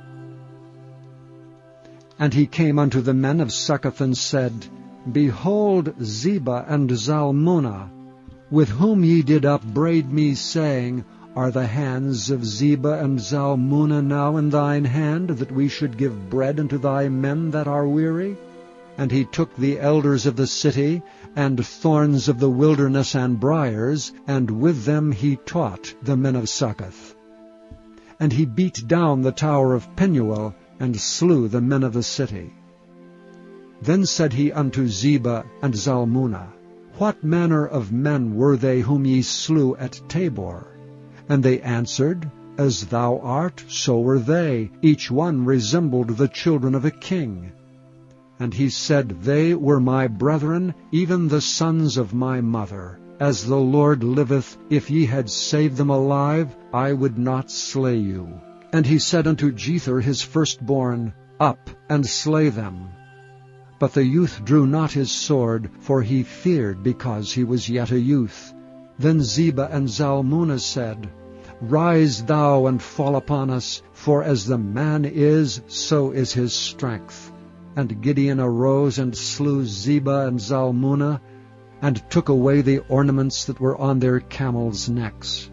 And he came unto the men of Succoth, and said, Behold Zebah and Zalmunna, with whom ye did upbraid me, saying, Are the hands of Zebah and Zalmunna now in thine hand, that we should give bread unto thy men that are weary? And he took the elders of the city, and thorns of the wilderness and briars, and with them he taught the men of Succoth. And he beat down the tower of Penuel, and slew the men of the city. Then said he unto Zebah and Zalmunna, What manner of men were they whom ye slew at Tabor? And they answered, As thou art, so were they. Each one resembled the children of a king. And he said, They were my brethren, even the sons of my mother. As the Lord liveth, if ye had saved them alive, I would not slay you. And he said unto Jether his firstborn, Up, and slay them. But the youth drew not his sword, for he feared, because he was yet a youth. Then Zebah and Zalmunna said, Rise thou and fall upon us, for as the man is, so is his strength. And Gideon arose and slew Zebah and Zalmunna, and took away the ornaments that were on their camels' necks.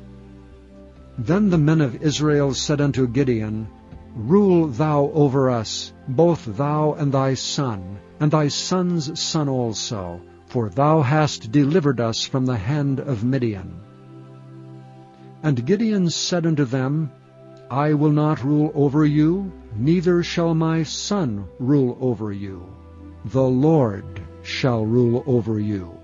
Then the men of Israel said unto Gideon, Rule thou over us, both thou and thy son, and thy son's son also, for thou hast delivered us from the hand of Midian. And Gideon said unto them, I will not rule over you, neither shall my son rule over you. The Lord shall rule over you.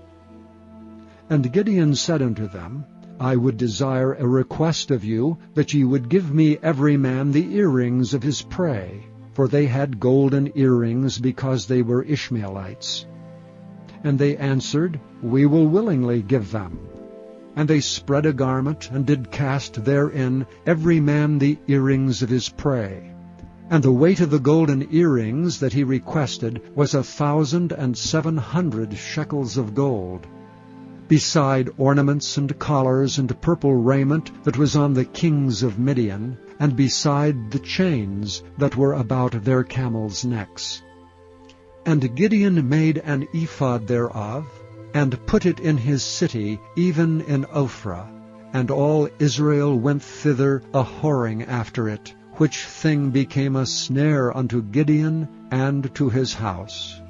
And Gideon said unto them, I would desire a request of you, that ye would give me every man the earrings of his prey, for they had golden earrings, because they were Ishmaelites. And they answered, We will willingly give them. And they spread a garment, and did cast therein every man the earrings of his prey. And the weight of the golden earrings that he requested was 1,700 shekels of gold, beside ornaments and collars and purple raiment that was on the kings of Midian, and beside the chains that were about their camels' necks. And Gideon made an ephod thereof, and put it in his city, even in Ophrah. And all Israel went thither a-whoring after it, which thing became a snare unto Gideon and to his house.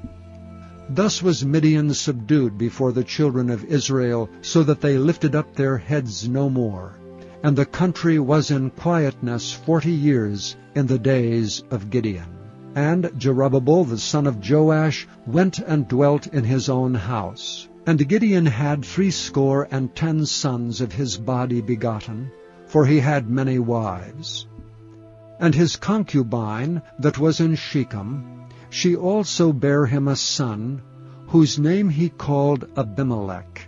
Thus was Midian subdued before the children of Israel, so that they lifted up their heads no more. And the country was in quietness 40 years in the days of Gideon. And Jerubbaal the son of Joash went and dwelt in his own house. And Gideon had 70 sons of his body begotten, for he had many wives. And his concubine that was in Shechem, she also bare him a son, whose name he called Abimelech.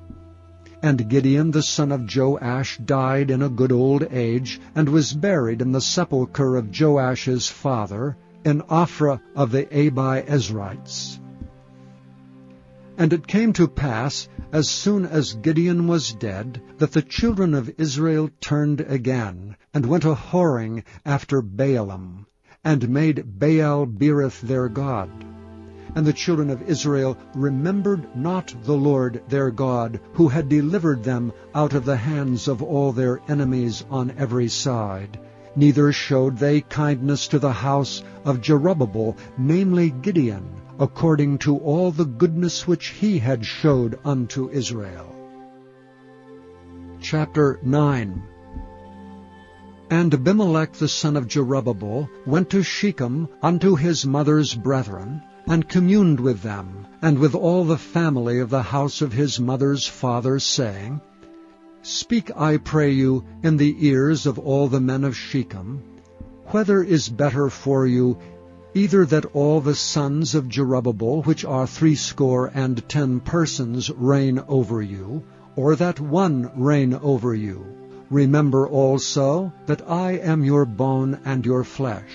And Gideon the son of Joash died in a good old age, and was buried in the sepulchre of Joash's father, in Ophrah of the Abi-Ezrites. And it came to pass, as soon as Gideon was dead, that the children of Israel turned again, and went a-whoring after Baalim, and made Baal-berith their god. And the children of Israel remembered not the Lord their God, who had delivered them out of the hands of all their enemies on every side. Neither showed they kindness to the house of Jerubbaal, namely Gideon, according to all the goodness which he had showed unto Israel. Chapter 9. And Abimelech the son of Jerubbaal went to Shechem unto his mother's brethren, and communed with them, and with all the family of the house of his mother's father, saying, Speak, I pray you, in the ears of all the men of Shechem, whether is better for you, either that all the sons of Jerubbaal, which are 70 persons, reign over you, or that one reign over you. Remember also that I am your bone and your flesh.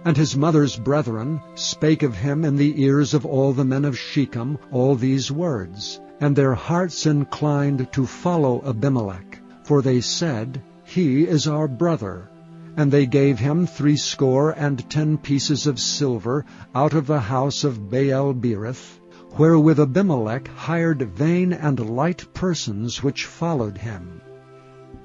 And his mother's brethren spake of him in the ears of all the men of Shechem all these words, and their hearts inclined to follow Abimelech, for they said, He is our brother. And they gave him 70 pieces of silver out of the house of Baal-berith, wherewith Abimelech hired vain and light persons which followed him.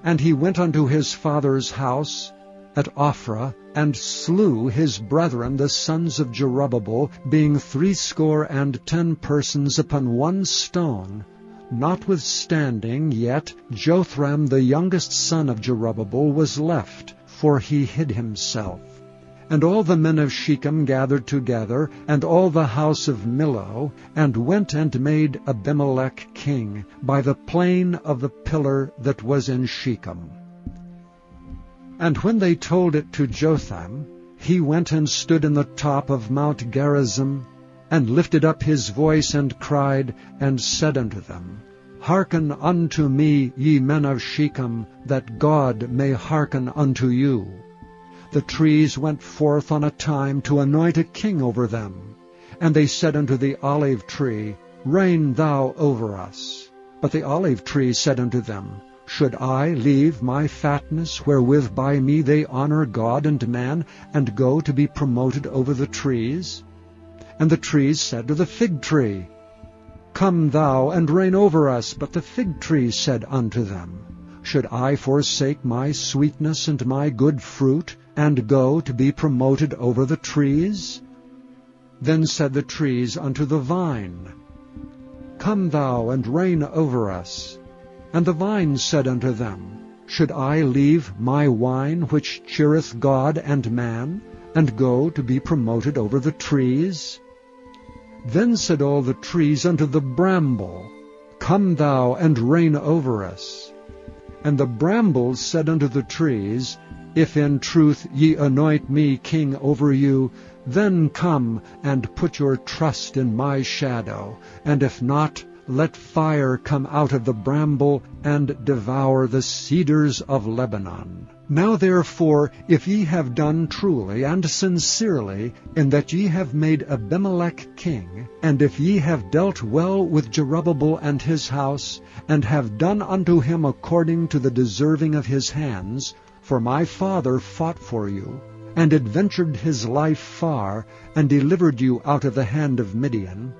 And he went unto his father's house at Ophrah, and slew his brethren the sons of Jerubbaal, being 70 persons upon one stone. Notwithstanding, yet Jotham the youngest son of Jerubbaal was left, for he hid himself. And all the men of Shechem gathered together, and all the house of Millo, and went and made Abimelech king, by the plain of the pillar that was in Shechem. And when they told it to Jotham, he went and stood in the top of Mount Gerizim, and lifted up his voice, and cried, and said unto them, Hearken unto me, ye men of Shechem, that God may hearken unto you. The trees went forth on a time to anoint a king over them. And they said unto the olive tree, Reign thou over us. But the olive tree said unto them, Should I leave my fatness, wherewith by me they honor God and man, and go to be promoted over the trees? And the trees said to the fig tree, Come thou and reign over us. But the fig tree said unto them, Should I forsake my sweetness and my good fruit, and go to be promoted over the trees? Then said the trees unto the vine, Come thou and reign over us. And the vine said unto them, Should I leave my wine which cheereth God and man, and go to be promoted over the trees? Then said all the trees unto the bramble, Come thou and reign over us. And the brambles said unto the trees, If in truth ye anoint me king over you, then come and put your trust in my shadow, and if not, let fire come out of the bramble, and devour the cedars of Lebanon. Now therefore, if ye have done truly and sincerely, in that ye have made Abimelech king, and if ye have dealt well with Jerubbabel and his house, and have done unto him according to the deserving of his hands, for my father fought for you, and adventured his life far, and delivered you out of the hand of Midian,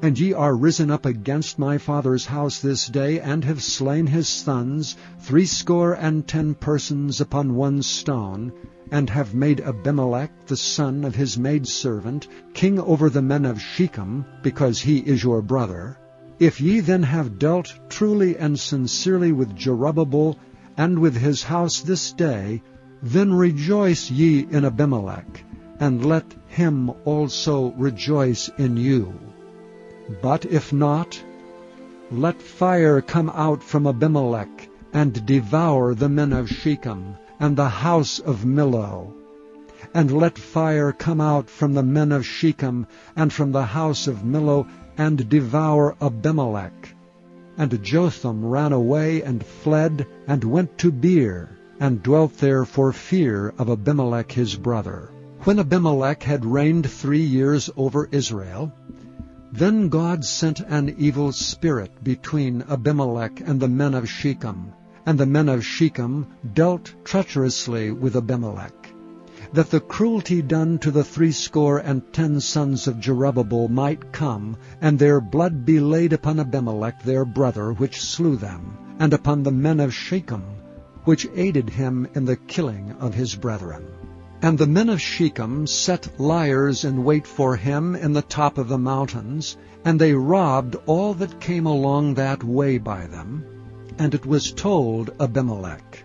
and ye are risen up against my father's house this day, and have slain his sons, 70 persons upon one stone, and have made Abimelech, the son of his maidservant, king over the men of Shechem, because he is your brother. If ye then have dealt truly and sincerely with Jerubbabel, and with his house this day, then rejoice ye in Abimelech, and let him also rejoice in you. But if not, let fire come out from Abimelech, and devour the men of Shechem, and the house of Millo. And let fire come out from the men of Shechem, and from the house of Millo, and devour Abimelech. And Jotham ran away and fled, and went to Beer, and dwelt there for fear of Abimelech his brother. When Abimelech had reigned 3 years over Israel, then God sent an evil spirit between Abimelech and the men of Shechem, and the men of Shechem dealt treacherously with Abimelech, that the cruelty done to the 70 sons of Jerubbabel might come, and their blood be laid upon Abimelech their brother, which slew them, and upon the men of Shechem, which aided him in the killing of his brethren. And the men of Shechem set liers in wait for him in the top of the mountains, and they robbed all that came along that way by them. And it was told Abimelech.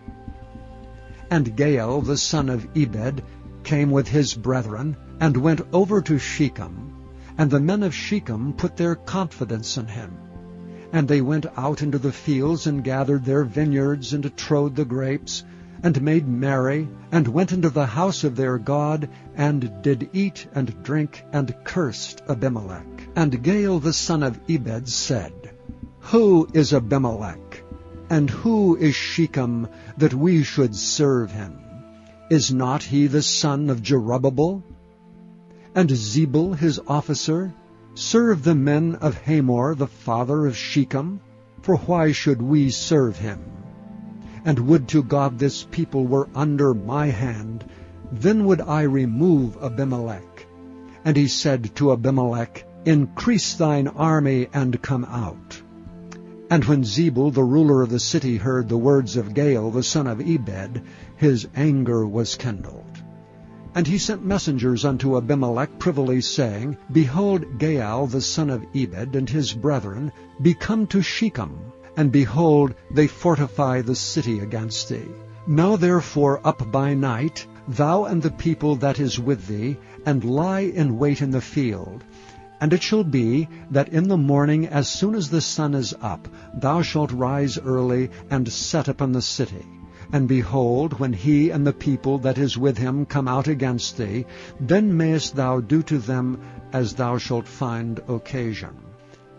And Gaal the son of Ebed came with his brethren, and went over to Shechem. And the men of Shechem put their confidence in him. And they went out into the fields, and gathered their vineyards, and trode the grapes, and made merry, and went into the house of their God, and did eat and drink, and cursed Abimelech. And Gaal the son of Ebed said, Who is Abimelech? And who is Shechem, that we should serve him? Is not he the son of Jerubbabel? And Zebul his officer served the men of Hamor the father of Shechem, for why should we serve him? And would to God this people were under my hand, then would I remove Abimelech. And he said to Abimelech, Increase thine army, and come out. And when Zebul the ruler of the city heard the words of Gaal the son of Ebed, his anger was kindled. And he sent messengers unto Abimelech privily, saying, Behold, Gaal the son of Ebed and his brethren be come to Shechem, and behold, they fortify the city against thee. Now therefore up by night, thou and the people that is with thee, and lie in wait in the field. And it shall be that in the morning, as soon as the sun is up, thou shalt rise early, and set upon the city. And behold, when he and the people that is with him come out against thee, then mayest thou do to them as thou shalt find occasion.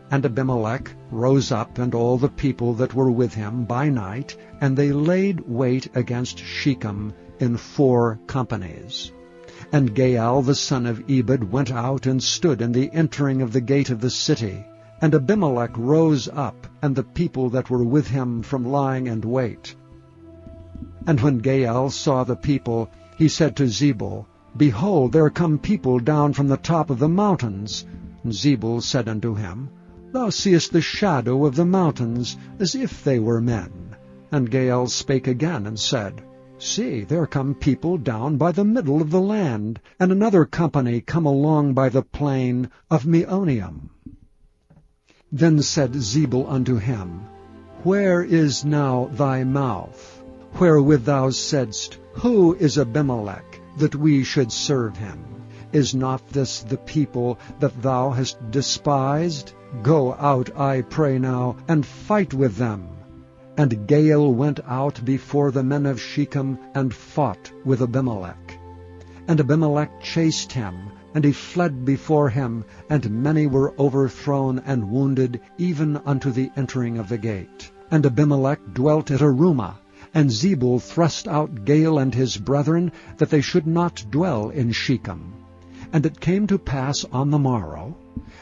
And Abimelech rose up, and all the people that were with him by night, and they laid wait against Shechem in 4 companies. And Gaal the son of Ebed went out and stood in the entering of the gate of the city. And Abimelech rose up, and the people that were with him from lying in wait. And when Gaal saw the people, he said to Zebul, Behold, there come people down from the top of the mountains. And Zebul said unto him, Thou seest the shadow of the mountains, as if they were men. And Gaal spake again, and said, See, there come people down by the middle of the land, and another company come along by the plain of Meonium. Then said Zebul unto him, Where is now thy mouth, wherewith thou saidst, Who is Abimelech, that we should serve him? Is not this the people that thou hast despised? Go out, I pray now, and fight with them. And Gaal went out before the men of Shechem, and fought with Abimelech. And Abimelech chased him, and he fled before him, and many were overthrown and wounded, even unto the entering of the gate. And Abimelech dwelt at Arumah, and Zebul thrust out Gaal and his brethren, that they should not dwell in Shechem. And it came to pass on the morrow,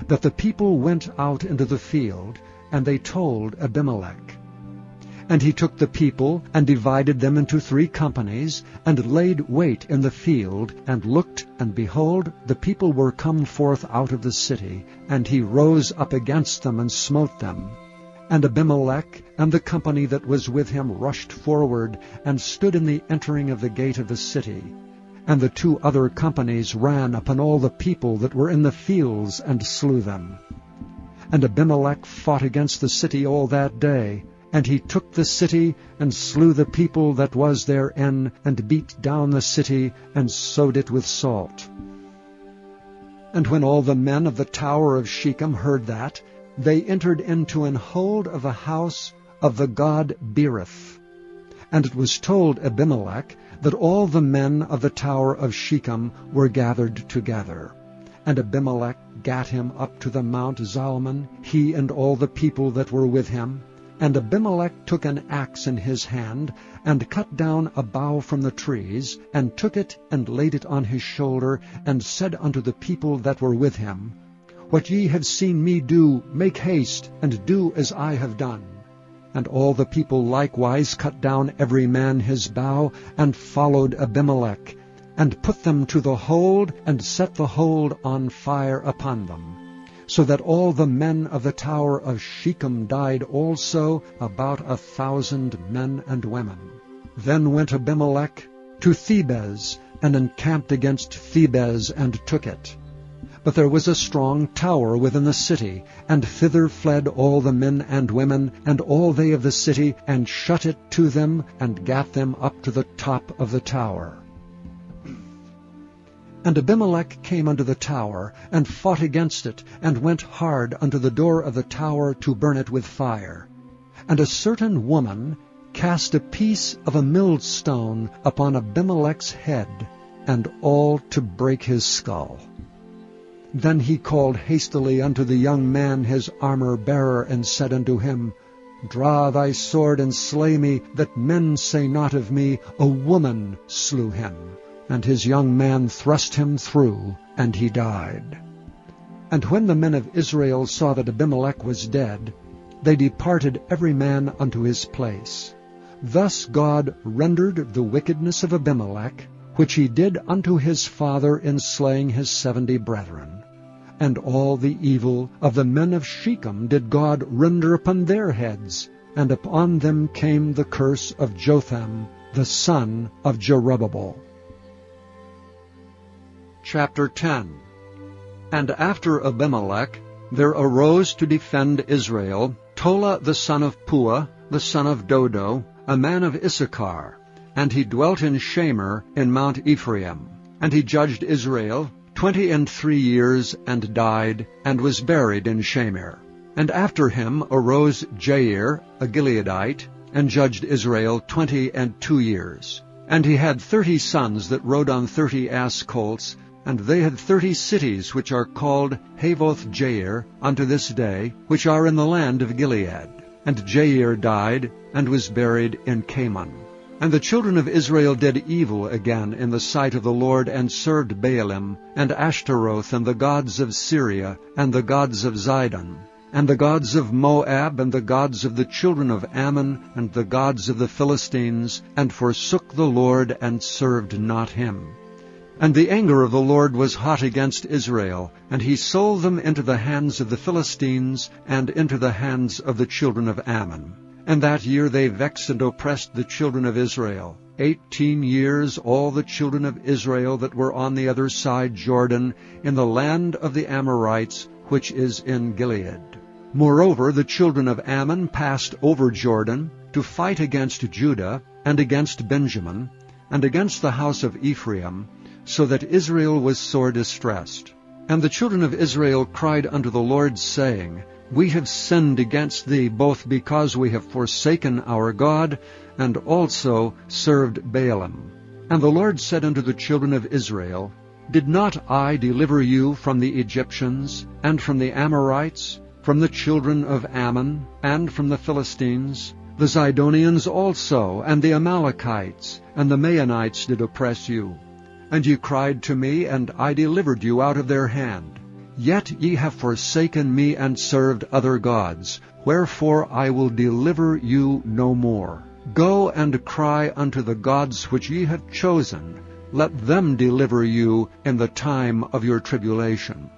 that the people went out into the field, and they told Abimelech. And he took the people, and divided them into 3 companies, and laid wait in the field, and looked, and behold, the people were come forth out of the city, and he rose up against them, and smote them. And Abimelech and the company that was with him rushed forward, and stood in the entering of the gate of the city. And the 2 other companies ran upon all the people that were in the fields, and slew them. And Abimelech fought against the city all that day, and he took the city, and slew the people that was therein, and beat down the city, and sowed it with salt. And when all the men of the tower of Shechem heard that, they entered into an hold of the house of the god Berith. And it was told Abimelech that all the men of the tower of Shechem were gathered together. And Abimelech gat him up to the Mount Zalmon, he and all the people that were with him. And Abimelech took an axe in his hand, and cut down a bough from the trees, and took it, and laid it on his shoulder, and said unto the people that were with him, What ye have seen me do, make haste, and do as I have done. And all the people likewise cut down every man his bough, and followed Abimelech, and put them to the hold, and set the hold on fire upon them. So that all the men of the tower of Shechem died also, about 1,000 men and women. Then went Abimelech to Thebez, and encamped against Thebez, and took it. But there was a strong tower within the city, and thither fled all the men and women, and all they of the city, and shut it to them, and gat them up to the top of the tower. And Abimelech came unto the tower, and fought against it, and went hard unto the door of the tower to burn it with fire. And a certain woman cast a piece of a millstone upon Abimelech's head, and all to break his skull. Then he called hastily unto the young man his armor-bearer, and said unto him, Draw thy sword, and slay me, that men say not of me, A woman slew him. And his young man thrust him through, and he died. And when the men of Israel saw that Abimelech was dead, they departed every man unto his place. Thus God rendered the wickedness of Abimelech, which he did unto his father in slaying his 70 brethren. And all the evil of the men of Shechem did God render upon their heads, and upon them came the curse of Jotham, the son of Jerubbaal. Chapter 10. And after Abimelech there arose to defend Israel Tola the son of Puah, the son of Dodo, a man of Issachar, and he dwelt in Shamer in Mount Ephraim. And he judged Israel 23 years, and died, and was buried in Shamer. And after him arose Jair, a Gileadite, and judged Israel 22 years. And he had 30 sons that rode on 30 ass colts, and they had 30 cities which are called Havoth Jair unto this day, which are in the land of Gilead. And Jair died, and was buried in Camon. And the children of Israel did evil again in the sight of the Lord, and served Baalim, and Ashtaroth, and the gods of Syria, and the gods of Zidon, and the gods of Moab, and the gods of the children of Ammon, and the gods of the Philistines, and forsook the Lord, and served not him. And the anger of the Lord was hot against Israel, and he sold them into the hands of the Philistines, and into the hands of the children of Ammon. And that year they vexed and oppressed the children of Israel. 18 years all the children of Israel that were on the other side Jordan, in the land of the Amorites, which is in Gilead. Moreover, the children of Ammon passed over Jordan to fight against Judah, and against Benjamin, and against the house of Ephraim, so that Israel was sore distressed. And the children of Israel cried unto the Lord, saying, We have sinned against thee, both because we have forsaken our God, and also served Baalim. And the Lord said unto the children of Israel, Did not I deliver you from the Egyptians, and from the Amorites, from the children of Ammon, and from the Philistines? The Zidonians also, and the Amalekites, and the Maonites did oppress you. And ye cried to me, and I delivered you out of their hand. Yet ye have forsaken me, and served other gods. Wherefore I will deliver you no more. Go and cry unto the gods which ye have chosen. Let them deliver you in the time of your tribulation.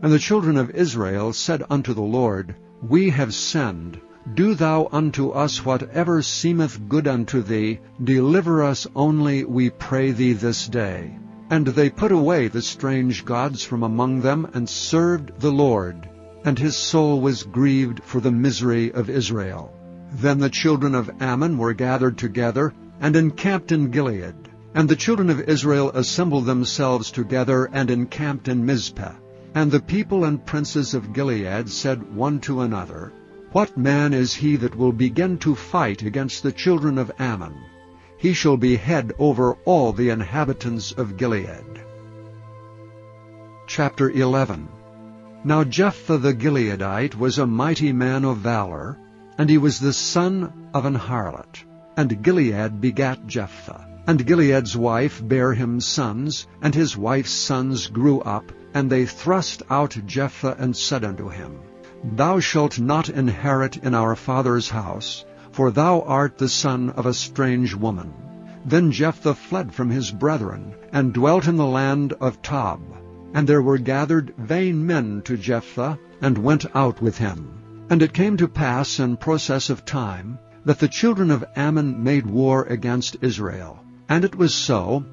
And the children of Israel said unto the Lord, We have sinned. Do thou unto us whatever seemeth good unto thee. Deliver us only, we pray thee, this day. And they put away the strange gods from among them, and served the Lord. And his soul was grieved for the misery of Israel. Then the children of Ammon were gathered together, and encamped in Gilead. And the children of Israel assembled themselves together, and encamped in Mizpeh. And the people and princes of Gilead said one to another, What man is he that will begin to fight against the children of Ammon? He shall be head over all the inhabitants of Gilead. Chapter 11. Now Jephthah the Gileadite was a mighty man of valor, and he was the son of an harlot. And Gilead begat Jephthah. And Gilead's wife bare him sons, and his wife's sons grew up, and they thrust out Jephthah, and said unto him, Thou shalt not inherit in our father's house, for thou art the son of a strange woman. Then Jephthah fled from his brethren, and dwelt in the land of Tob. And there were gathered vain men to Jephthah, and went out with him. And it came to pass in process of time, that the children of Ammon made war against Israel. And it was so,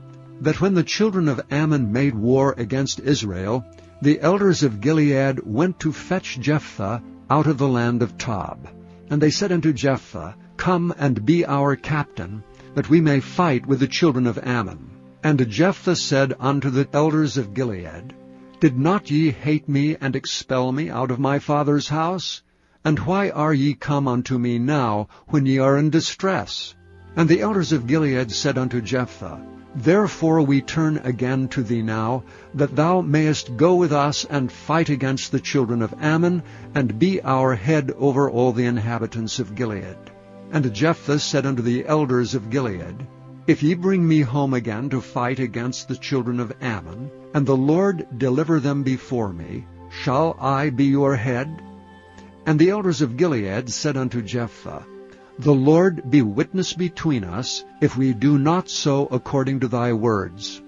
that when the children of Ammon made war against Israel, the elders of Gilead went to fetch Jephthah out of the land of Tob. And they said unto Jephthah, Come and be our captain, that we may fight with the children of Ammon. And Jephthah said unto the elders of Gilead, Did not ye hate me, and expel me out of my father's house? And why are ye come unto me now, when ye are in distress? And the elders of Gilead said unto Jephthah, Therefore we turn again to thee now, that thou mayest go with us and fight against the children of Ammon, and be our head over all the inhabitants of Gilead. And Jephthah said unto the elders of Gilead, If ye bring me home again to fight against the children of Ammon, and the Lord deliver them before me, shall I be your head? And the elders of Gilead said unto Jephthah, The Lord be witness between us, if we do not so according to thy words.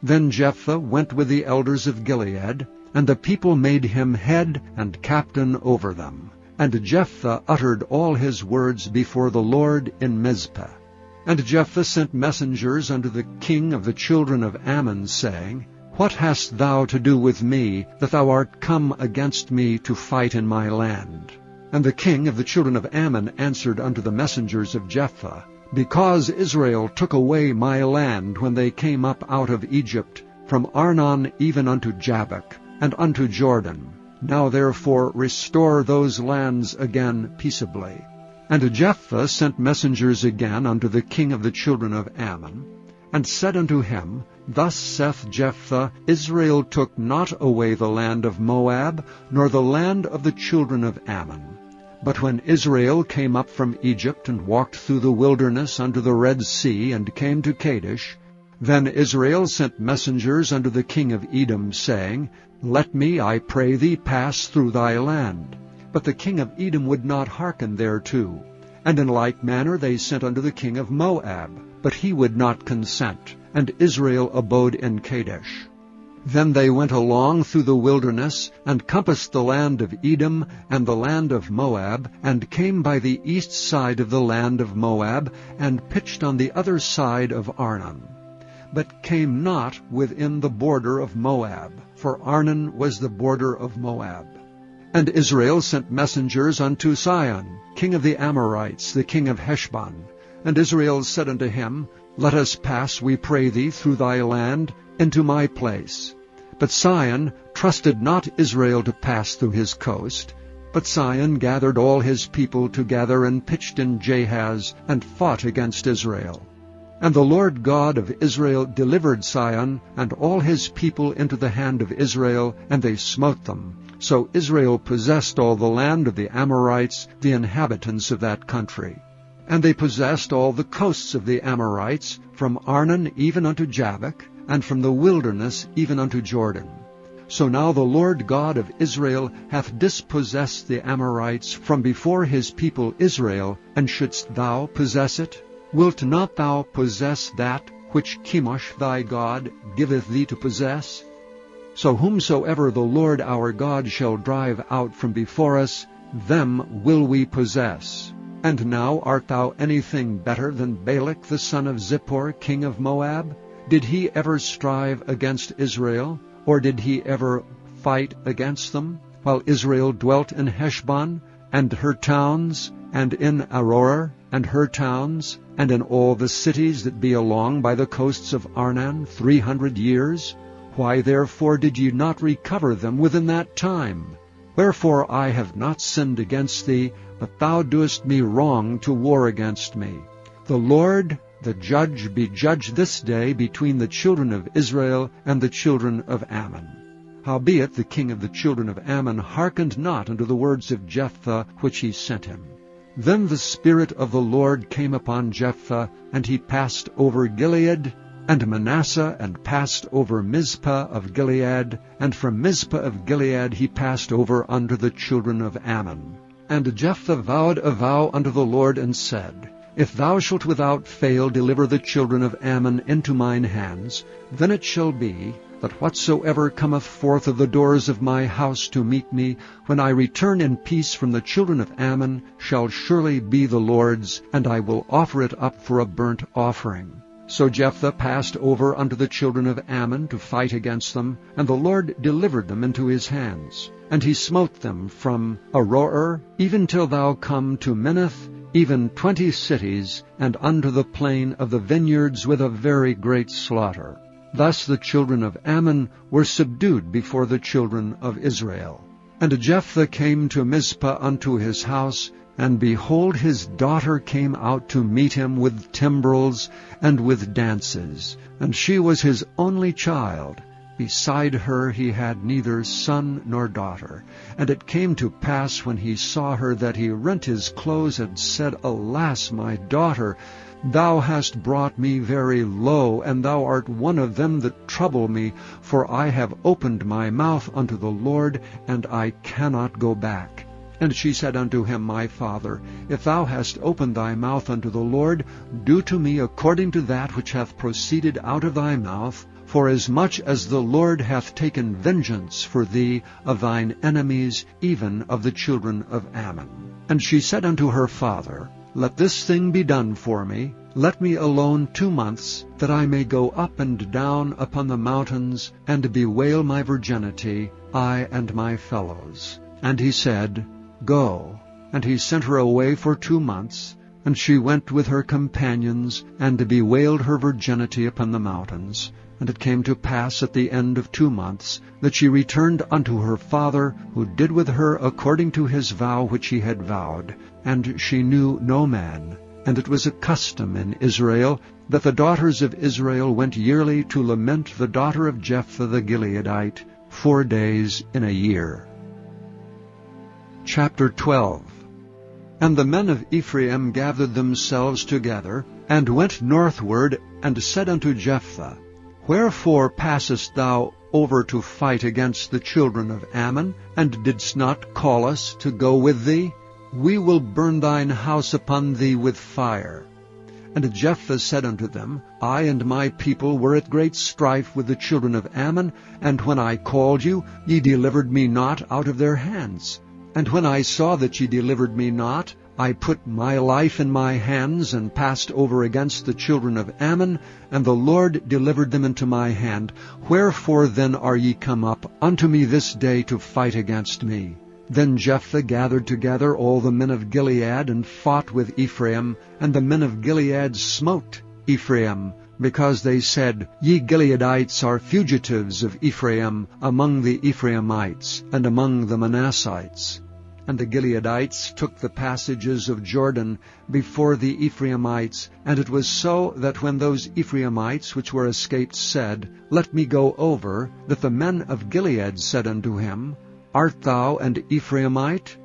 Then Jephthah went with the elders of Gilead, and the people made him head and captain over them. And Jephthah uttered all his words before the Lord in Mizpeh. And Jephthah sent messengers unto the king of the children of Ammon, saying, What hast thou to do with me, that thou art come against me to fight in my land? And the king of the children of Ammon answered unto the messengers of Jephthah, Because Israel took away my land when they came up out of Egypt, from Arnon even unto Jabbok, and unto Jordan. Now therefore restore those lands again peaceably. And Jephthah sent messengers again unto the king of the children of Ammon, and said unto him, Thus saith Jephthah, Israel took not away the land of Moab, nor the land of the children of Ammon. But when Israel came up from Egypt, and walked through the wilderness unto the Red Sea, and came to Kadesh, then Israel sent messengers unto the king of Edom, saying, Let me, I pray thee, pass through thy land. But the king of Edom would not hearken thereto. And in like manner they sent unto the king of Moab, but he would not consent, and Israel abode in Kadesh. Then they went along through the wilderness, and compassed the land of Edom and the land of Moab, and came by the east side of the land of Moab, and pitched on the other side of Arnon, but came not within the border of Moab, for Arnon was the border of Moab. And Israel sent messengers unto Sihon, king of the Amorites, the king of Heshbon. And Israel said unto him, Let us pass, we pray thee, through thy land, into my place. But Sihon trusted not Israel to pass through his coast. But Sihon gathered all his people together, and pitched in Jahaz, and fought against Israel. And the Lord God of Israel delivered Sihon and all his people into the hand of Israel, and they smote them. So Israel possessed all the land of the Amorites, the inhabitants of that country. And they possessed all the coasts of the Amorites, from Arnon even unto Jabbok, and from the wilderness even unto Jordan. So now the Lord God of Israel hath dispossessed the Amorites from before his people Israel, and shouldst thou possess it? Wilt not thou possess that which Chemosh thy God giveth thee to possess? So whomsoever the Lord our God shall drive out from before us, them will we possess. And now art thou anything better than Balak the son of Zippor, king of Moab? Did he ever strive against Israel, or did he ever fight against them, while Israel dwelt in Heshbon, and her towns, and in Aroer, and her towns, and in all the cities that be along by the coasts of Arnon 300 years? Why therefore did ye not recover them within that time? Wherefore I have not sinned against thee, but thou doest me wrong to war against me. The Lord, the judge, be judged this day between the children of Israel and the children of Ammon. Howbeit the king of the children of Ammon hearkened not unto the words of Jephthah which he sent him. Then the Spirit of the Lord came upon Jephthah, and he passed over Gilead, and Manasseh, and passed over Mizpah of Gilead, and from Mizpah of Gilead he passed over unto the children of Ammon. And Jephthah vowed a vow unto the Lord, and said, If thou shalt without fail deliver the children of Ammon into mine hands, then it shall be, that whatsoever cometh forth of the doors of my house to meet me, when I return in peace from the children of Ammon, shall surely be the Lord's, and I will offer it up for a burnt offering. So Jephthah passed over unto the children of Ammon to fight against them, and the Lord delivered them into his hands. And he smote them from Aroer, even till thou come to Minnith, even 20 cities, and unto the plain of the vineyards with a very great slaughter. Thus the children of Ammon were subdued before the children of Israel. And Jephthah came to Mizpah unto his house, and behold, his daughter came out to meet him with timbrels and with dances, and she was his only child. Beside her he had neither son nor daughter. And it came to pass, when he saw her, that he rent his clothes, and said, Alas, my daughter, thou hast brought me very low, and thou art one of them that trouble me, for I have opened my mouth unto the Lord, and I cannot go back. And she said unto him, My father, if thou hast opened thy mouth unto the Lord, do to me according to that which hath proceeded out of thy mouth, forasmuch as the Lord hath taken vengeance for thee of thine enemies, even of the children of Ammon. And she said unto her father, Let this thing be done for me. Let me alone 2 months, that I may go up and down upon the mountains, and bewail my virginity, I and my fellows. And he said, Go. And he sent her away for 2 months, and she went with her companions, and bewailed her virginity upon the mountains. And it came to pass at the end of 2 months, that she returned unto her father, who did with her according to his vow which he had vowed. And she knew no man. And it was a custom in Israel, that the daughters of Israel went yearly to lament the daughter of Jephthah the Gileadite 4 days in a year. Chapter 12. And the men of Ephraim gathered themselves together, and went northward, and said unto Jephthah, Wherefore passest thou over to fight against the children of Ammon, and didst not call us to go with thee? We will burn thine house upon thee with fire. And Jephthah said unto them, I and my people were at great strife with the children of Ammon, and when I called you, ye delivered me not out of their hands. And when I saw that ye delivered me not, I put my life in my hands, and passed over against the children of Ammon, and the Lord delivered them into my hand. Wherefore then are ye come up unto me this day to fight against me? Then Jephthah gathered together all the men of Gilead, and fought with Ephraim, and the men of Gilead smote Ephraim, because they said, Ye Gileadites are fugitives of Ephraim among the Ephraimites, and among the Manassites. And the Gileadites took the passages of Jordan before the Ephraimites. And it was so that when those Ephraimites which were escaped said, Let me go over, that the men of Gilead said unto him, Art thou an Ephraimite?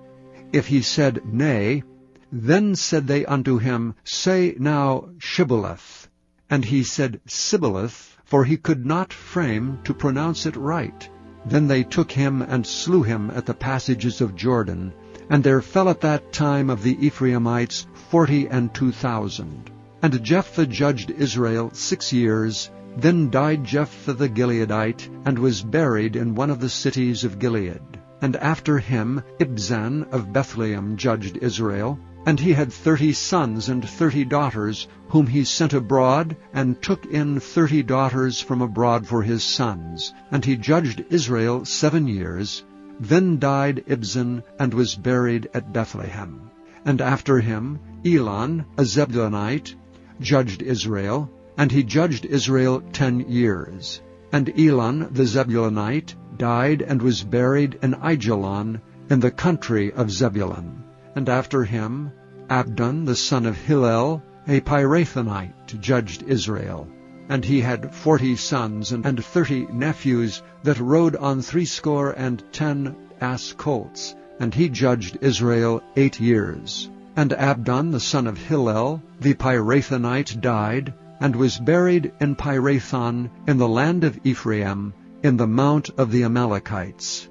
If he said, Nay, then said they unto him, Say now Shibboleth. And he said Sibboleth, for he could not frame to pronounce it right. Then they took him and slew him at the passages of Jordan. And there fell at that time of the Ephraimites 42,000. And Jephthah judged Israel 6 years. Then died Jephthah the Gileadite, and was buried in one of the cities of Gilead. And after him Ibzan of Bethlehem judged Israel. And he had 30 sons and 30 daughters, whom he sent abroad, and took in 30 daughters from abroad for his sons. And he judged Israel 7 years. Then died Ibzan, and was buried at Bethlehem. And after him Elon, a Zebulunite, judged Israel. And he judged Israel 10 years. And Elon the Zebulunite died, and was buried in Aijalon, in the country of Zebulun. And after him Abdon the son of Hillel, a Pirathonite, judged Israel. And he had 40 sons and 30 nephews that rode on 70 ass colts. And he judged Israel 8 years. And Abdon the son of Hillel, the Pirathonite, died, and was buried in Pirathon, in the land of Ephraim, in the mount of the Amalekites.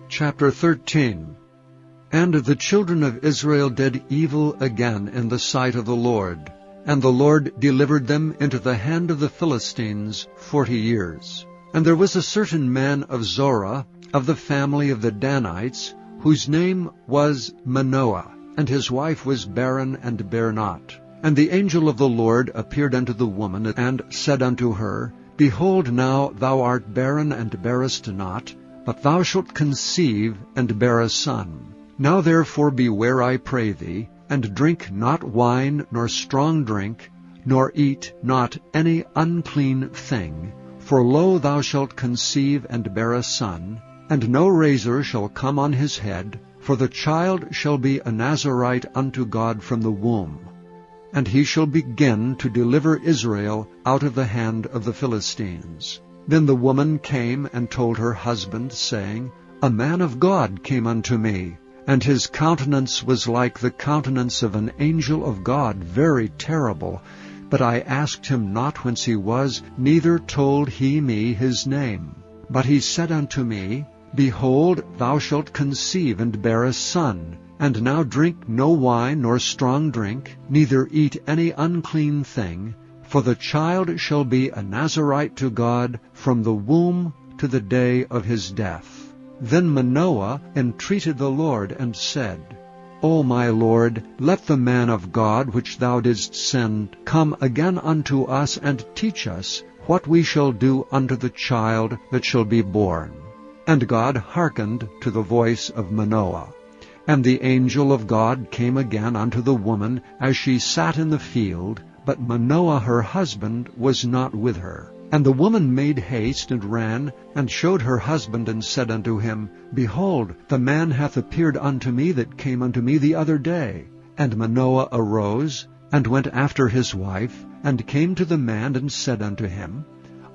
Chapter 13. And the children of Israel did evil again in the sight of the Lord, and the Lord delivered them into the hand of the Philistines 40 years. And there was a certain man of Zorah, of the family of the Danites, whose name was Manoah, and his wife was barren and bare not. And the angel of the Lord appeared unto the woman, and said unto her, Behold, now thou art barren and bearest not, but thou shalt conceive and bear a son. Now therefore beware, I pray thee, and drink not wine nor strong drink, nor eat not any unclean thing. For lo, thou shalt conceive and bear a son, and no razor shall come on his head, for the child shall be a Nazarite unto God from the womb. And he shall begin to deliver Israel out of the hand of the Philistines. Then the woman came and told her husband, saying, A man of God came unto me, and his countenance was like the countenance of an angel of God, very terrible. But I asked him not whence he was, neither told he me his name. But he said unto me, Behold, thou shalt conceive and bear a son, and now drink no wine nor strong drink, neither eat any unclean thing, for the child shall be a Nazarite to God from the womb to the day of his death. Then Manoah entreated the Lord, and said, O my Lord, let the man of God which thou didst send come again unto us, and teach us what we shall do unto the child that shall be born. And God hearkened to the voice of Manoah. And the angel of God came again unto the woman as she sat in the field, but Manoah her husband was not with her. And the woman made haste, and ran, and showed her husband, and said unto him, Behold, the man hath appeared unto me that came unto me the other day. And Manoah arose, and went after his wife, and came to the man, and said unto him,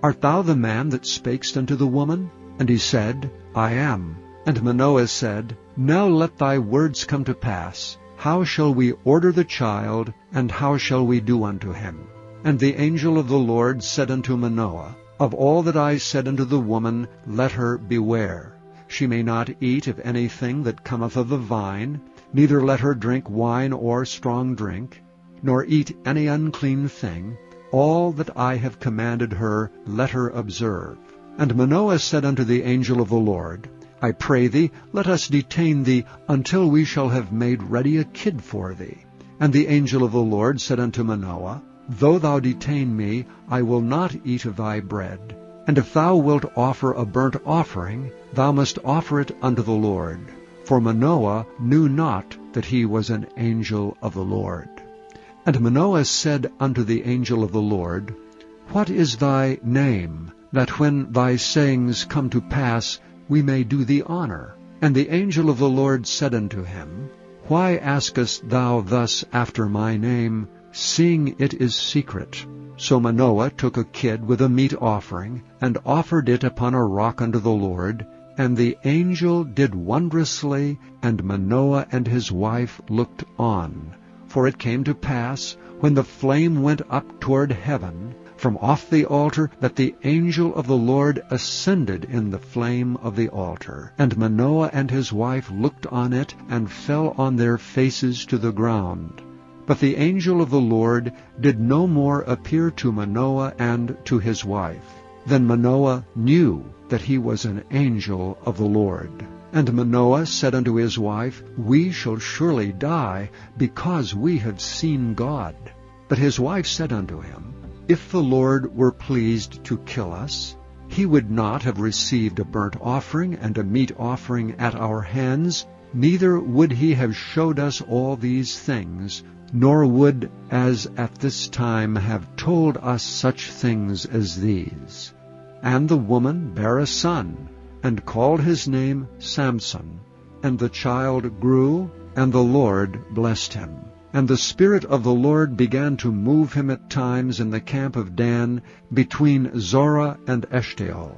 Art thou the man that spakest unto the woman? And he said, I am. And Manoah said, Now let thy words come to pass. How shall we order the child, and how shall we do unto him? And the angel of the Lord said unto Manoah, Of all that I said unto the woman, let her beware. She may not eat of anything that cometh of the vine, neither let her drink wine or strong drink. nor eat any unclean thing. All that I have commanded her, let her observe. And Manoah said unto the angel of the Lord, I pray thee, let us detain thee until we shall have made ready a kid for thee. And the angel of the Lord said unto Manoah, Though thou detain me, I will not eat of thy bread. And if thou wilt offer a burnt offering, thou must offer it unto the Lord. For Manoah knew not that he was an angel of the Lord. And Manoah said unto the angel of the Lord, What is thy name, that when thy sayings come to pass, we may do thee honor? And the angel of the Lord said unto him, Why askest thou thus after my name, seeing it is secret? So Manoah took a kid with a meat offering, and offered it upon a rock unto the Lord. And the angel did wondrously, and Manoah and his wife looked on. For it came to pass, when the flame went up toward heaven, from off the altar, that the angel of the Lord ascended in the flame of the altar. And Manoah and his wife looked on it, and fell on their faces to the ground. But the angel of the Lord did no more appear to Manoah and to his wife. Then Manoah knew that he was an angel of the Lord. And Manoah said unto his wife, We shall surely die, because we have seen God. But his wife said unto him, If the Lord were pleased to kill us, he would not have received a burnt offering and a meat offering at our hands, neither would he have showed us all these things, nor would, as at this time, have told us such things as these. And the woman bare a son, and called his name Samson. And the child grew, and the Lord blessed him. And the Spirit of the Lord began to move him at times in the camp of Dan, between Zorah and Eshtaol.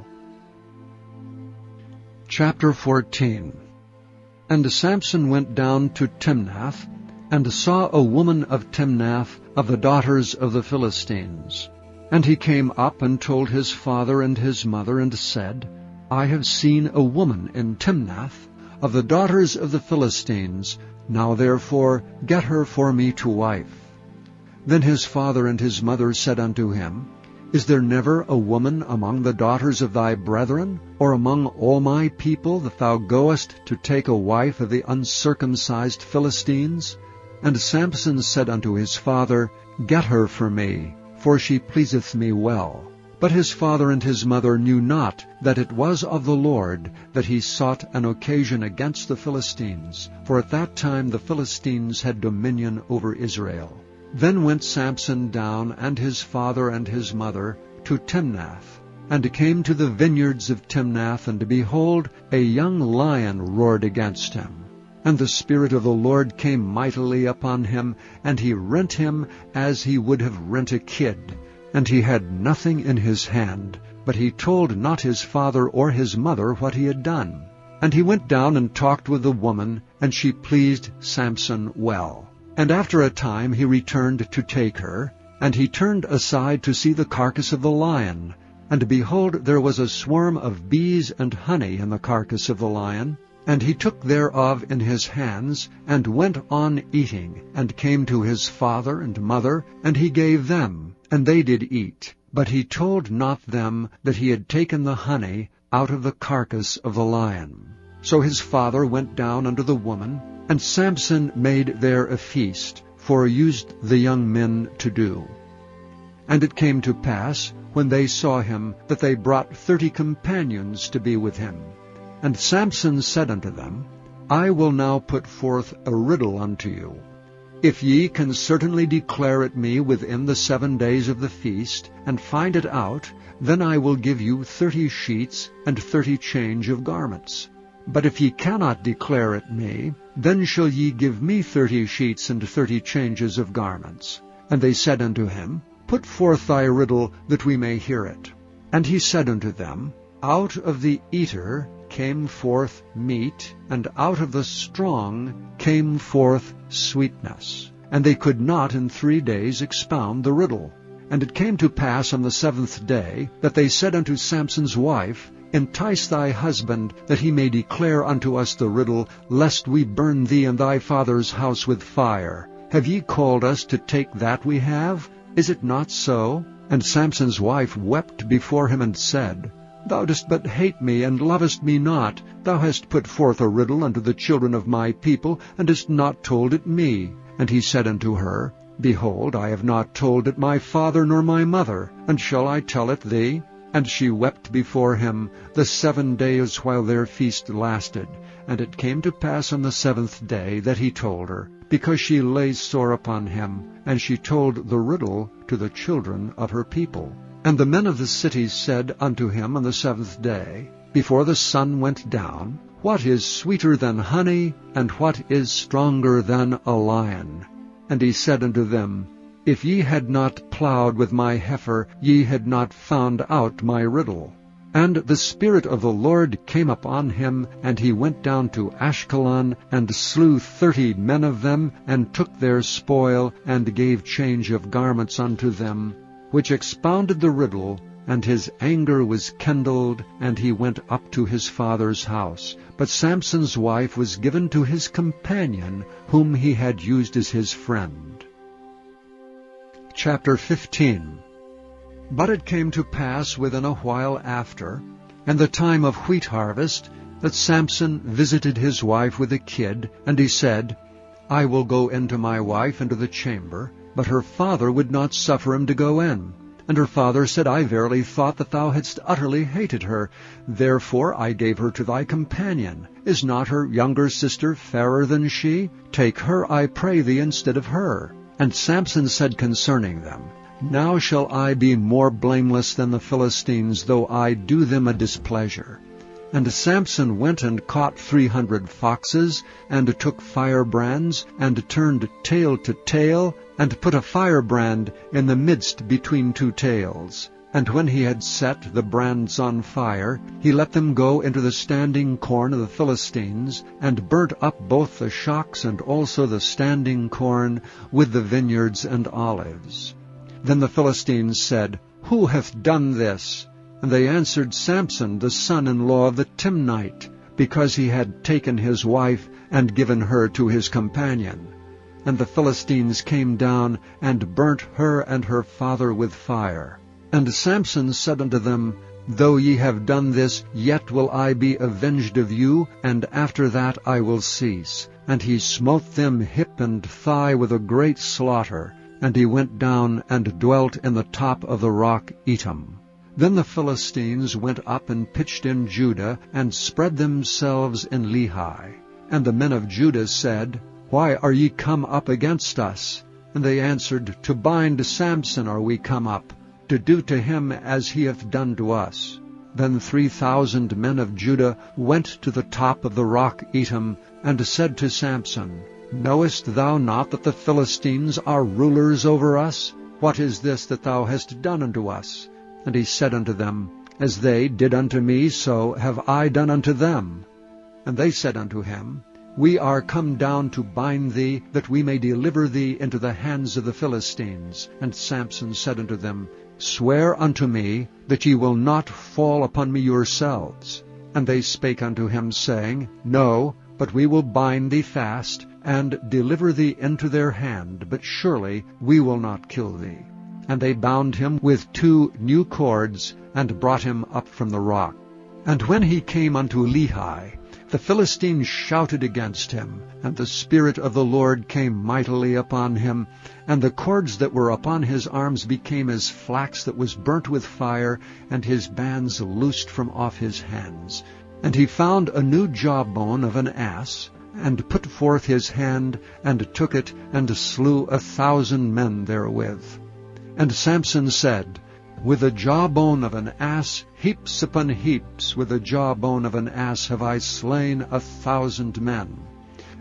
Chapter 14. And Samson went down to Timnath, and saw a woman of Timnath, of the daughters of the Philistines. And he came up and told his father and his mother, and said, I have seen a woman in Timnath, of the daughters of the Philistines. Now therefore get her for me to wife. Then his father and his mother said unto him, Is there never a woman among the daughters of thy brethren, or among all my people, that thou goest to take a wife of the uncircumcised Philistines? And Samson said unto his father, Get her for me, for she pleaseth me well. But his father and his mother knew not that it was of the Lord that he sought an occasion against the Philistines, for at that time the Philistines had dominion over Israel. Then went Samson down, and his father and his mother, to Timnath, and came to the vineyards of Timnath, and behold, a young lion roared against him. And the Spirit of the Lord came mightily upon him, and he rent him as he would have rent a kid. And he had nothing in his hand, but he told not his father or his mother what he had done. And he went down and talked with the woman, and she pleased Samson well. And after a time he returned to take her, and he turned aside to see the carcass of the lion. And behold, there was a swarm of bees and honey in the carcass of the lion. And he took thereof in his hands, and went on eating, and came to his father and mother, and he gave them, and they did eat. But he told not them that he had taken the honey out of the carcass of the lion. So his father went down unto the woman, and Samson made there a feast, for used the young men to do. And it came to pass, when they saw him, that they brought 30 companions to be with him. And Samson said unto them, I will now put forth a riddle unto you. If ye can certainly declare it me within the 7 days of the feast, and find it out, then I will give you 30 sheets and 30 change of garments. But if ye cannot declare it me, then shall ye give me 30 sheets and 30 changes of garments. And they said unto him, Put forth thy riddle, that we may hear it. And he said unto them, Out of the eater came forth meat, and out of the strong came forth sweetness. And they could not in 3 days expound the riddle. And it came to pass on the 7th day, that they said unto Samson's wife, Entice thy husband, that he may declare unto us the riddle, lest we burn thee and thy father's house with fire. Have ye called us to take that we have? Is it not so? And Samson's wife wept before him and said, Thou dost but hate me, and lovest me not. Thou hast put forth a riddle unto the children of my people, and hast not told it me. And he said unto her, Behold, I have not told it my father nor my mother, and shall I tell it thee? And she wept before him the 7 days while their feast lasted. And it came to pass on the 7th day that he told her, because she lay sore upon him, and she told the riddle to the children of her people. And the men of the city said unto him on the 7th day, before the sun went down, What is sweeter than honey, and what is stronger than a lion? And he said unto them, If ye had not plowed with my heifer, ye had not found out my riddle. And the Spirit of the Lord came upon him, and he went down to Ashkelon, and slew 30 men of them, and took their spoil, and gave change of garments unto them, which expounded the riddle, and his anger was kindled, and he went up to his father's house. But Samson's wife was given to his companion, whom he had used as his friend. Chapter 15. But it came to pass within a while after, and the time of wheat harvest, that Samson visited his wife with a kid, and he said, I will go in to my wife into the chamber. But her father would not suffer him to go in. And her father said, I verily thought that thou hadst utterly hated her. Therefore I gave her to thy companion. Is not her younger sister fairer than she? Take her, I pray thee, instead of her. And Samson said concerning them, Now shall I be more blameless than the Philistines, though I do them a displeasure. And Samson went and caught 300 foxes, and took firebrands, and turned tail to tail, and put a firebrand in the midst between 2 tails. And when he had set the brands on fire, he let them go into the standing corn of the Philistines, and burnt up both the shocks and also the standing corn with the vineyards and olives. Then the Philistines said, Who hath done this? And they answered, Samson, the son-in-law of the Timnite, because he had taken his wife and given her to his companion. And the Philistines came down and burnt her and her father with fire. And Samson said unto them, Though ye have done this, yet will I be avenged of you, and after that I will cease. And he smote them hip and thigh with a great slaughter. And he went down and dwelt in the top of the rock Etam. Then the Philistines went up and pitched in Judah, and spread themselves in Lehi. And the men of Judah said, Why are ye come up against us? And they answered, To bind Samson are we come up, to do to him as he hath done to us. Then 3,000 men of Judah went to the top of the rock Etam, and said to Samson, Knowest thou not that the Philistines are rulers over us? What is this that thou hast done unto us? And he said unto them, As they did unto me, so have I done unto them. And they said unto him, We are come down to bind thee, that we may deliver thee into the hands of the Philistines. And Samson said unto them, Swear unto me that ye will not fall upon me yourselves. And they spake unto him, saying, No, but we will bind thee fast, and deliver thee into their hand, but surely we will not kill thee. And they bound him with 2 new cords, and brought him up from the rock. And when he came unto Lehi, the Philistines shouted against him, and the Spirit of the Lord came mightily upon him, and the cords that were upon his arms became as flax that was burnt with fire, and his bands loosed from off his hands. And he found a new jawbone of an ass, and put forth his hand, and took it, and slew 1,000 men therewith. And Samson said, With the jawbone of an ass, heaps upon heaps, with the jawbone of an ass have I slain 1,000 men.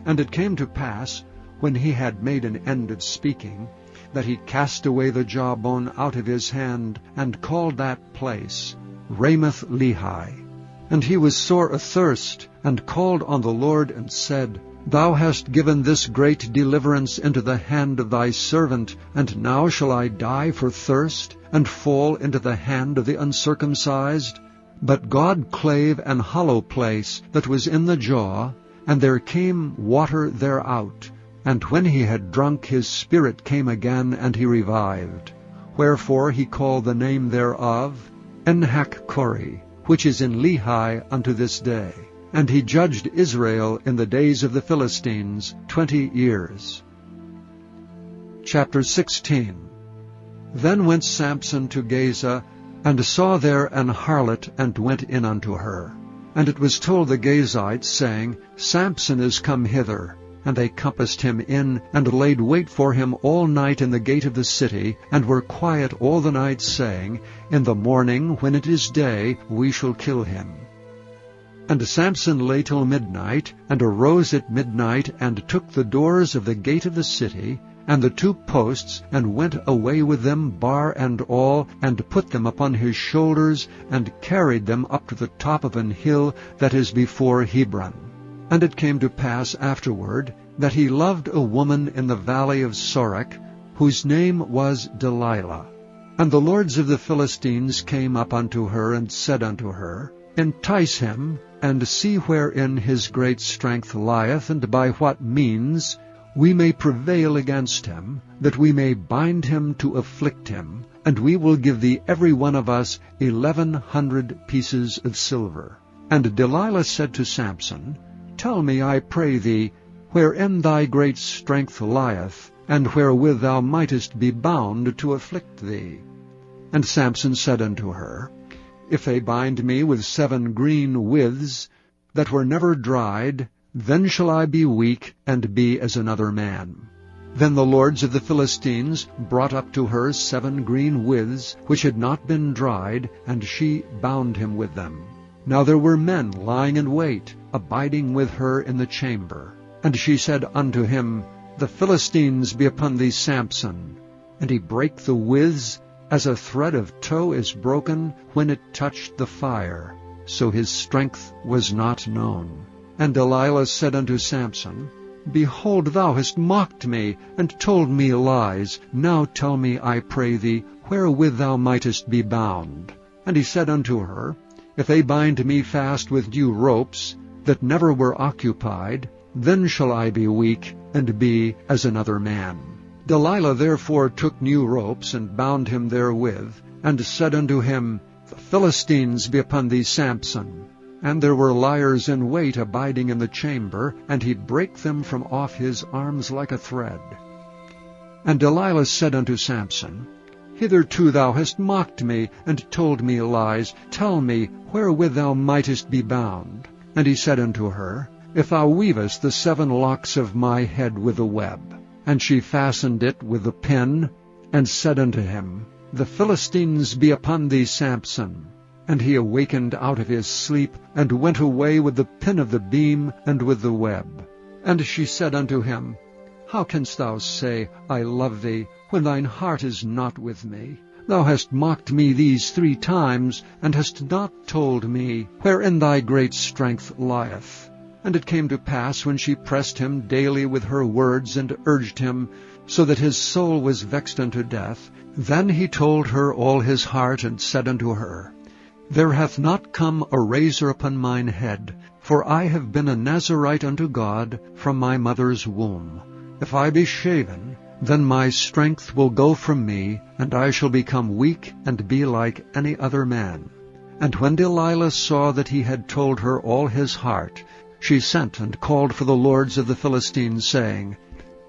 And it came to pass, when he had made an end of speaking, that he cast away the jawbone out of his hand, and called that place Ramoth Lehi. And he was sore athirst, and called on the Lord, and said, Thou hast given this great deliverance into the hand of thy servant, and now shall I die for thirst, and fall into the hand of the uncircumcised? But God clave an hollow place that was in the jaw, and there came water thereout. And when he had drunk, his spirit came again, and he revived. Wherefore he called the name thereof Enhakkore, which is in Lehi unto this day. And he judged Israel in the days of the Philistines 20 years. Chapter 16. Then went Samson to Gaza, and saw there an harlot, and went in unto her. And it was told the Gazites, saying, Samson is come hither. And they compassed him in, and laid wait for him all night in the gate of the city, and were quiet all the night, saying, In the morning, when it is day, we shall kill him. And Samson lay till midnight, and arose at midnight, and took the doors of the gate of the city, and the 2 posts, and went away with them, bar and all, and put them upon his shoulders, and carried them up to the top of an hill that is before Hebron. And it came to pass afterward, that he loved a woman in the valley of Sorek, whose name was Delilah. And the lords of the Philistines came up unto her, and said unto her, Entice him, and see wherein his great strength lieth, and by what means we may prevail against him, that we may bind him to afflict him, and we will give thee every one of us 1,100 pieces of silver. And Delilah said to Samson, Tell me, I pray thee, wherein thy great strength lieth, and wherewith thou mightest be bound to afflict thee. And Samson said unto her, If they bind me with 7 green withs, that were never dried, then shall I be weak, and be as another man. Then the lords of the Philistines brought up to her 7 green withs, which had not been dried, and she bound him with them. Now there were men lying in wait, abiding with her in the chamber. And she said unto him, The Philistines be upon thee, Samson. And he brake the withs, as a thread of tow is broken when it touched the fire. So his strength was not known. And Delilah said unto Samson, Behold, thou hast mocked me, and told me lies. Now tell me, I pray thee, wherewith thou mightest be bound. And he said unto her, If they bind me fast with new ropes, that never were occupied, then shall I be weak, and be as another man. Delilah therefore took new ropes, and bound him therewith, and said unto him, The Philistines be upon thee, Samson. And there were liers in wait abiding in the chamber, and he brake them from off his arms like a thread. And Delilah said unto Samson, Hitherto thou hast mocked me, and told me lies. Tell me, wherewith thou mightest be bound. And he said unto her, If thou weavest the 7 locks of my head with a web. And she fastened it with a pin, and said unto him, The Philistines be upon thee, Samson. And he awakened out of his sleep, and went away with the pin of the beam, and with the web. And she said unto him, How canst thou say, I love thee, when thine heart is not with me? Thou hast mocked me these 3 times, and hast not told me wherein thy great strength lieth. And it came to pass, when she pressed him daily with her words, and urged him, so that his soul was vexed unto death, then he told her all his heart, and said unto her, There hath not come a razor upon mine head, for I have been a Nazarite unto God from my mother's womb. If I be shaven, then my strength will go from me, and I shall become weak, and be like any other man. And when Delilah saw that he had told her all his heart, she sent and called for the lords of the Philistines, saying,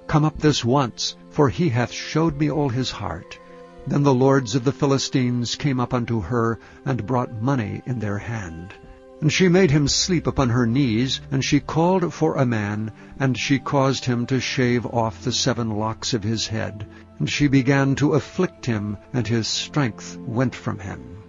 Come up this once, for he hath showed me all his heart. Then the lords of the Philistines came up unto her, and brought money in their hand. And she made him sleep upon her knees, and she called for a man, and she caused him to shave off the 7 locks of his head. And she began to afflict him, and his strength went from him.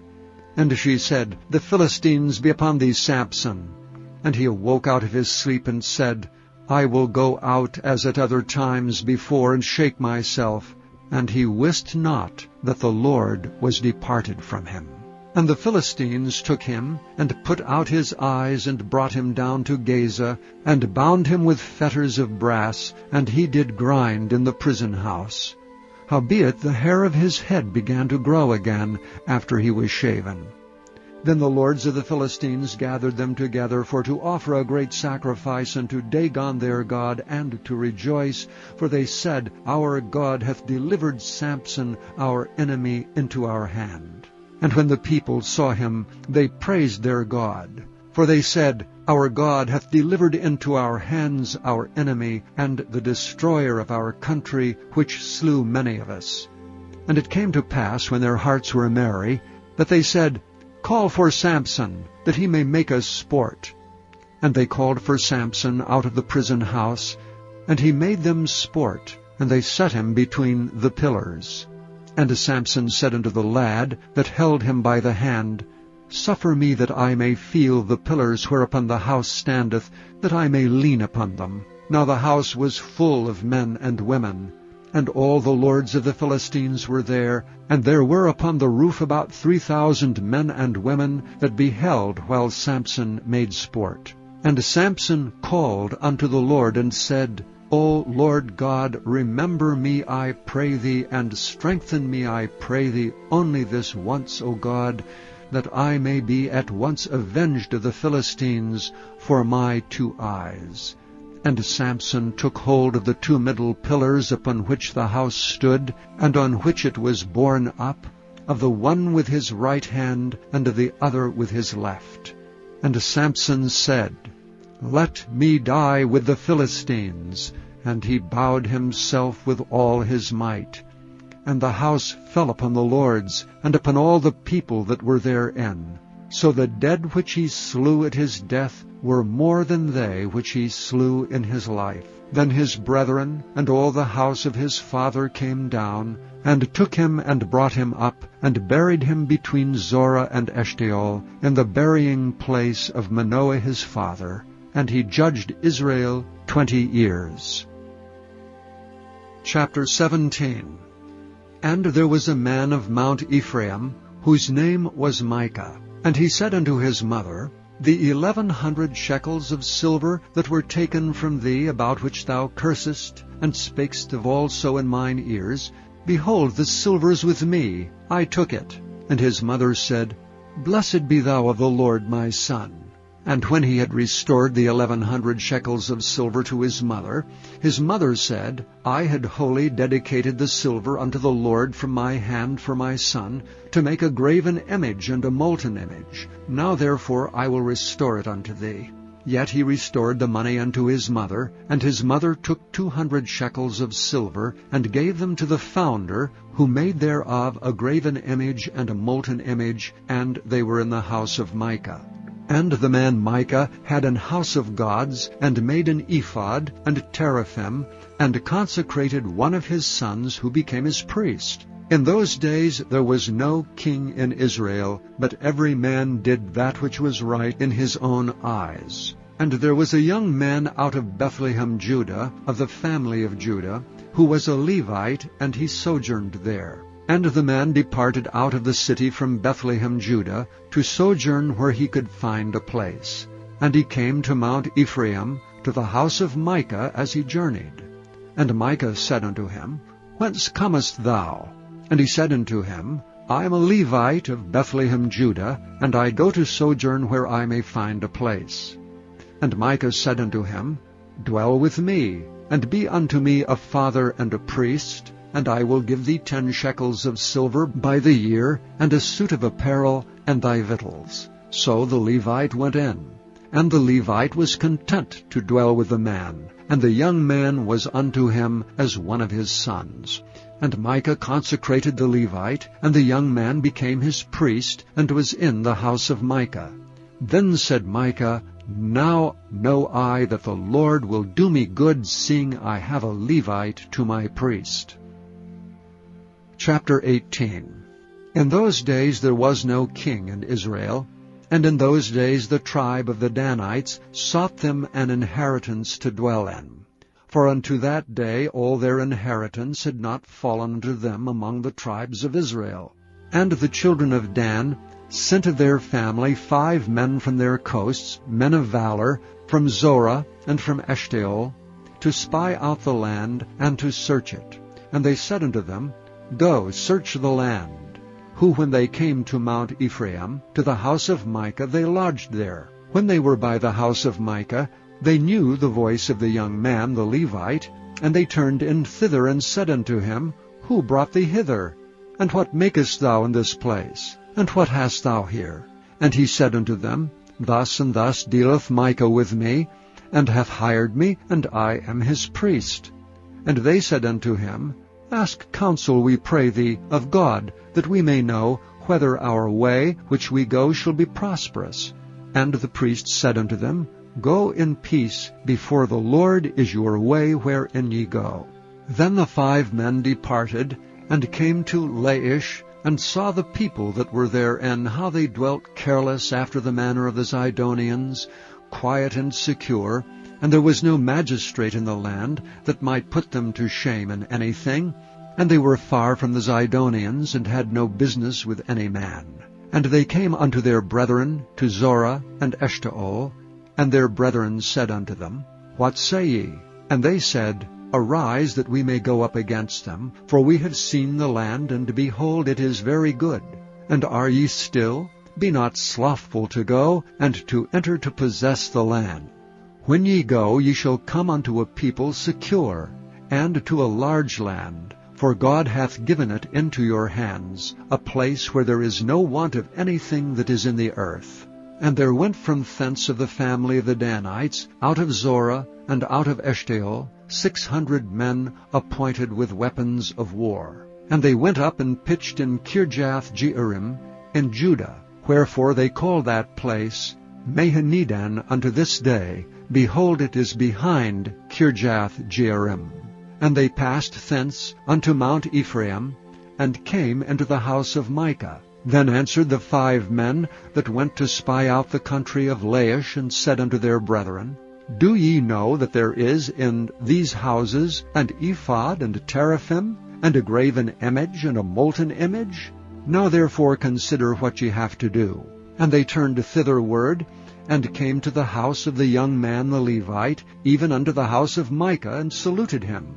And she said, The Philistines be upon thee, Samson. And he awoke out of his sleep, and said, I will go out as at other times before, and shake myself. And he wist not that the Lord was departed from him. And the Philistines took him, and put out his eyes, and brought him down to Gaza, and bound him with fetters of brass, and he did grind in the prison house. Howbeit the hair of his head began to grow again, after he was shaven. Then the lords of the Philistines gathered them together for to offer a great sacrifice unto Dagon their god, and to rejoice, for they said, Our God hath delivered Samson our enemy into our hand. And when the people saw him, they praised their God. For they said, Our God hath delivered into our hands our enemy, and the destroyer of our country, which slew many of us. And it came to pass, when their hearts were merry, that they said, Call for Samson, that he may make us sport. And they called for Samson out of the prison house, and he made them sport, and they set him between the pillars. And Samson said unto the lad that held him by the hand, Suffer me that I may feel the pillars whereupon the house standeth, that I may lean upon them. Now the house was full of men and women, and all the lords of the Philistines were there, and there were upon the roof about 3,000 men and women that beheld while Samson made sport. And Samson called unto the Lord, and said, O Lord God, remember me, I pray thee, and strengthen me, I pray thee, only this once, O God, that I may be at once avenged of the Philistines for my 2 eyes. And Samson took hold of the 2 middle pillars upon which the house stood, and on which it was borne up, of the one with his right hand, and of the other with his left. And Samson said, Let me die with the Philistines. And he bowed himself with all his might. And the house fell upon the lords, and upon all the people that were therein. So the dead which he slew at his death were more than they which he slew in his life. Then his brethren and all the house of his father came down, and took him and brought him up, and buried him between Zorah and Eshtaol, in the burying place of Manoah his father. And he judged Israel 20 years. Chapter 17. And there was a man of Mount Ephraim, whose name was Micah. And he said unto his mother, The 1,100 shekels of silver that were taken from thee, about which thou cursest, and spakest of also in mine ears, behold, the silver is with me, I took it. And his mother said, Blessed be thou of the Lord, my son. And when he had restored the 1,100 shekels of silver to his mother said, I had wholly dedicated the silver unto the Lord from my hand for my son, to make a graven image and a molten image. Now therefore I will restore it unto thee. Yet he restored the money unto his mother, and his mother took 200 shekels of silver, and gave them to the founder, who made thereof a graven image and a molten image, and they were in the house of Micah. And the man Micah had an house of gods, and made an ephod, and teraphim, and consecrated one of his sons, who became his priest. In those days there was no king in Israel, but every man did that which was right in his own eyes. And there was a young man out of Bethlehem, Judah, of the family of Judah, who was a Levite, and he sojourned there. And the man departed out of the city from Bethlehem, Judah, to sojourn where he could find a place. And he came to Mount Ephraim, to the house of Micah, as he journeyed. And Micah said unto him, Whence comest thou? And he said unto him, I am a Levite of Bethlehem, Judah, and I go to sojourn where I may find a place. And Micah said unto him, Dwell with me, and be unto me a father and a priest, and I will give thee 10 shekels of silver by the year, and a suit of apparel, and thy victuals. So the Levite went in. And the Levite was content to dwell with the man, and the young man was unto him as one of his sons. And Micah consecrated the Levite, and the young man became his priest, and was in the house of Micah. Then said Micah, Now know I that the Lord will do me good, seeing I have a Levite to my priest. Chapter 18. In those days there was no king in Israel, and in those days the tribe of the Danites sought them an inheritance to dwell in. For unto that day all their inheritance had not fallen unto them among the tribes of Israel. And the children of Dan sent of their family 5 men from their coasts, men of valor, from Zorah and from Eshtaol, to spy out the land and to search it. And they said unto them, Go, search the land. who when they came to Mount Ephraim, to the house of Micah, they lodged there. When they were by the house of Micah, they knew the voice of the young man, the Levite, and they turned in thither, and said unto him, Who brought thee hither? And what makest thou in this place? And what hast thou here? And he said unto them, Thus and thus dealeth Micah with me, and hath hired me, and I am his priest. And they said unto him, Ask counsel, we pray thee, of God, that we may know whether our way which we go shall be prosperous. And the priest said unto them, Go in peace, before the Lord is your way wherein ye go. Then the 5 men departed, and came to Laish, and saw the people that were therein, how they dwelt careless after the manner of the Zidonians, quiet and secure, and there was no magistrate in the land that might put them to shame in anything, and they were far from the Zidonians, and had no business with any man. And they came unto their brethren to Zorah and Eshtaol, and their brethren said unto them, What say ye? And they said, Arise, that we may go up against them, for we have seen the land, and behold, it is very good. And are ye still? Be not slothful to go, and to enter to possess the land. When ye go, ye shall come unto a people secure, and to a large land, for God hath given it into your hands, a place where there is no want of anything that is in the earth. And there went from thence of the family of the Danites, out of Zorah, and out of Eshtaol, 600 men appointed with weapons of war. And they went up and pitched in Kirjath-jearim in Judah, wherefore they call that place Mahanidan unto this day. Behold, it is behind Kirjath-jearim. And they passed thence unto Mount Ephraim, and came into the house of Micah. Then answered the 5 men that went to spy out the country of Laish, and said unto their brethren, Do ye know that there is in these houses an ephod, and teraphim, and a graven image, and a molten image? Now therefore consider what ye have to do. And they turned thitherward, and came to the house of the young man the Levite, even unto the house of Micah, and saluted him.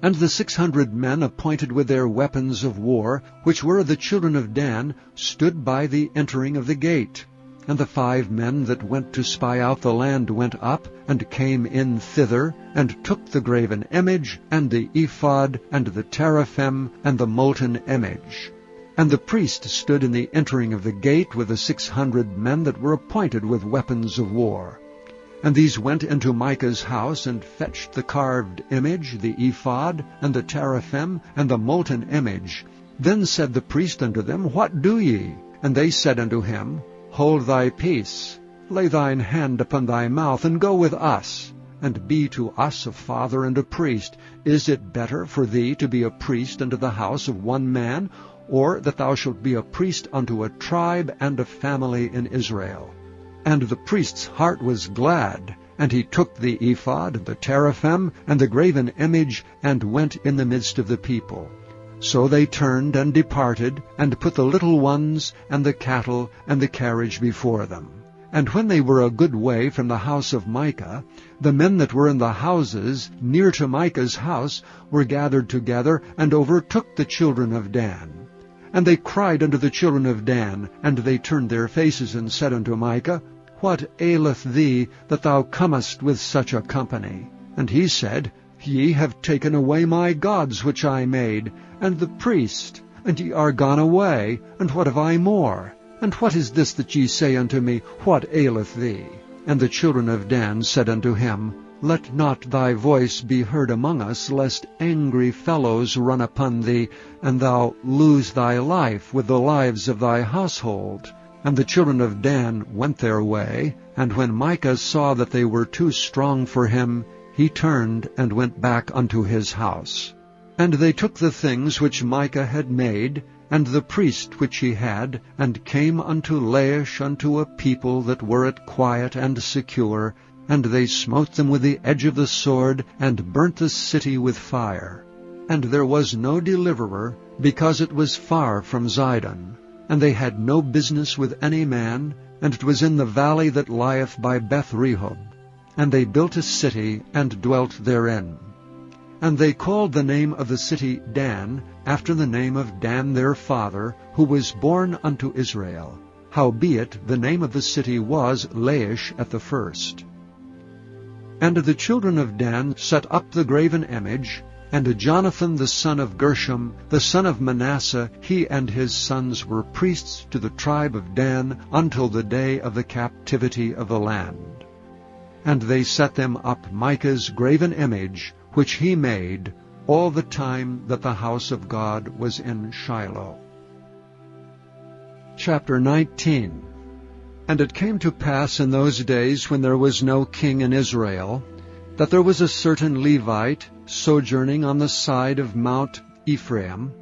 And the 600 men appointed with their weapons of war, which were of the children of Dan, stood by the entering of the gate. And the 5 men that went to spy out the land went up, and came in thither, and took the graven image, and the ephod, and the teraphim, and the molten image. And the priest stood in the entering of the gate with the 600 men that were appointed with weapons of war. And these went into Micah's house, and fetched the carved image, the ephod, and the teraphim, and the molten image. Then said the priest unto them, What do ye? And they said unto him, Hold thy peace, lay thine hand upon thy mouth, and go with us, and be to us a father and a priest. Is it better for thee to be a priest unto the house of one man, or that thou shalt be a priest unto a tribe and a family in Israel? And the priest's heart was glad, and he took the ephod, and the teraphim, and the graven image, and went in the midst of the people. So they turned and departed, and put the little ones, and the cattle, and the carriage before them. And when they were a good way from the house of Micah, the men that were in the houses near to Micah's house were gathered together, and overtook the children of Dan. And they cried unto the children of Dan, and they turned their faces, and said unto Micah, What aileth thee, that thou comest with such a company? And he said, Ye have taken away my gods which I made, and the priest, and ye are gone away, and what have I more? And what is this that ye say unto me, What aileth thee? And the children of Dan said unto him, Let not thy voice be heard among us, lest angry fellows run upon thee, and thou lose thy life with the lives of thy household. And the children of Dan went their way, and when Micah saw that they were too strong for him, he turned and went back unto his house. And they took the things which Micah had made, and the priest which he had, and came unto Laish unto a people that were at quiet and secure, and they smote them with the edge of the sword, and burnt the city with fire. And there was no deliverer, because it was far from Zidon. And they had no business with any man, and it was in the valley that lieth by Beth-rehob. And they built a city, and dwelt therein. And they called the name of the city Dan, after the name of Dan their father, who was born unto Israel. Howbeit the name of the city was Laish at the first. And the children of Dan set up the graven image, and Jonathan the son of Gershom, the son of Manasseh, he and his sons were priests to the tribe of Dan until the day of the captivity of the land. And they set them up Micah's graven image, which he made, all the time that the house of God was in Shiloh. Chapter 19. And it came to pass in those days, when there was no king in Israel, that there was a certain Levite sojourning on the side of Mount Ephraim,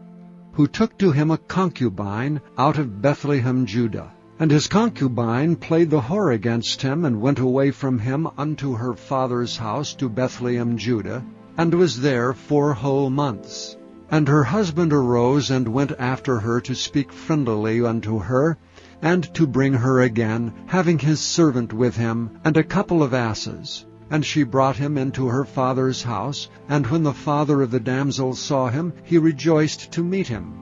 who took to him a concubine out of Bethlehem, Judah. And his concubine played the whore against him, and went away from him unto her father's house to Bethlehem, Judah, and was there 4 whole months. And her husband arose and went after her to speak friendlily unto her, and to bring her again, having his servant with him, and a couple of asses. And she brought him into her father's house, and when the father of the damsel saw him, he rejoiced to meet him.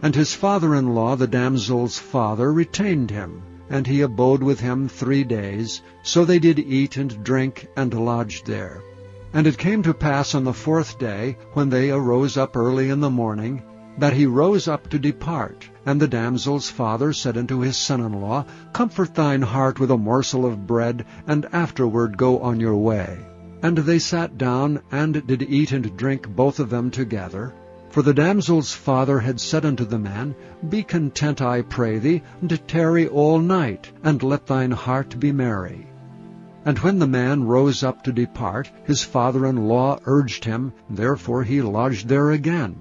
And his father-in-law, the damsel's father, retained him, and he abode with him 3 days. So they did eat and drink, and lodged there. And it came to pass on the 4th day, when they arose up early in the morning, that he rose up to depart. And the damsel's father said unto his son-in-law, Comfort thine heart with a morsel of bread, and afterward go on your way. And they sat down, and did eat and drink both of them together. For the damsel's father had said unto the man, Be content, I pray thee, and tarry all night, and let thine heart be merry. And when the man rose up to depart, his father-in-law urged him, therefore he lodged there again.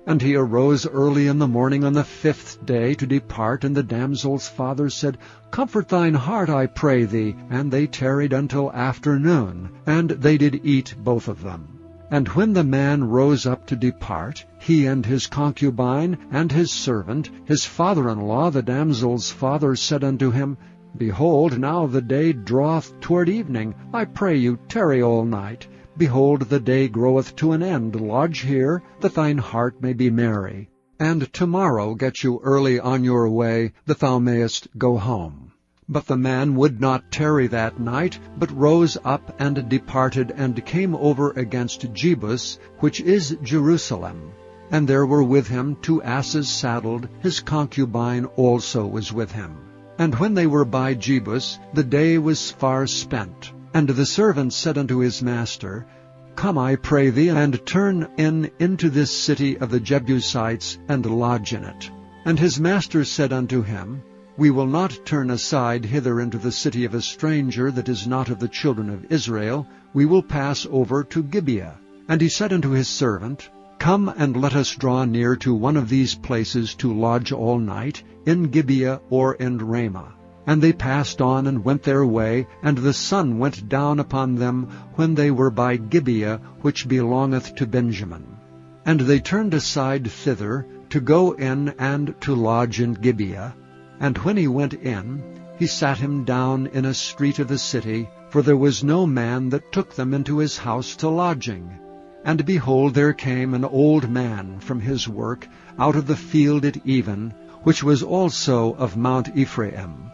And he arose early in the morning on the 5th day to depart, and the damsel's father said, Comfort thine heart, I pray thee. And they tarried until afternoon, and they did eat both of them. And when the man rose up to depart, he and his concubine and his servant, his father-in-law, the damsel's father, said unto him, Behold, now the day draweth toward evening. I pray you, tarry all night. Behold, the day groweth to an end. Lodge here, that thine heart may be merry. And tomorrow get you early on your way, that thou mayest go home. But the man would not tarry that night, but rose up and departed, and came over against Jebus, which is Jerusalem. And there were with him 2 asses saddled. His concubine also was with him. And when they were by Jebus, the day was far spent. And the servant said unto his master, Come, I pray thee, and turn into this city of the Jebusites, and lodge in it. And his master said unto him, We will not turn aside hither into the city of a stranger that is not of the children of Israel. We will pass over to Gibeah. And he said unto his servant, Come, and let us draw near to one of these places to lodge all night, in Gibeah or in Ramah. And they passed on and went their way, and the sun went down upon them when they were by Gibeah, which belongeth to Benjamin. And they turned aside thither, to go in and to lodge in Gibeah. And when he went in, he sat him down in a street of the city, for there was no man that took them into his house to lodging. And behold, there came an old man from his work out of the field at even, which was also of Mount Ephraim.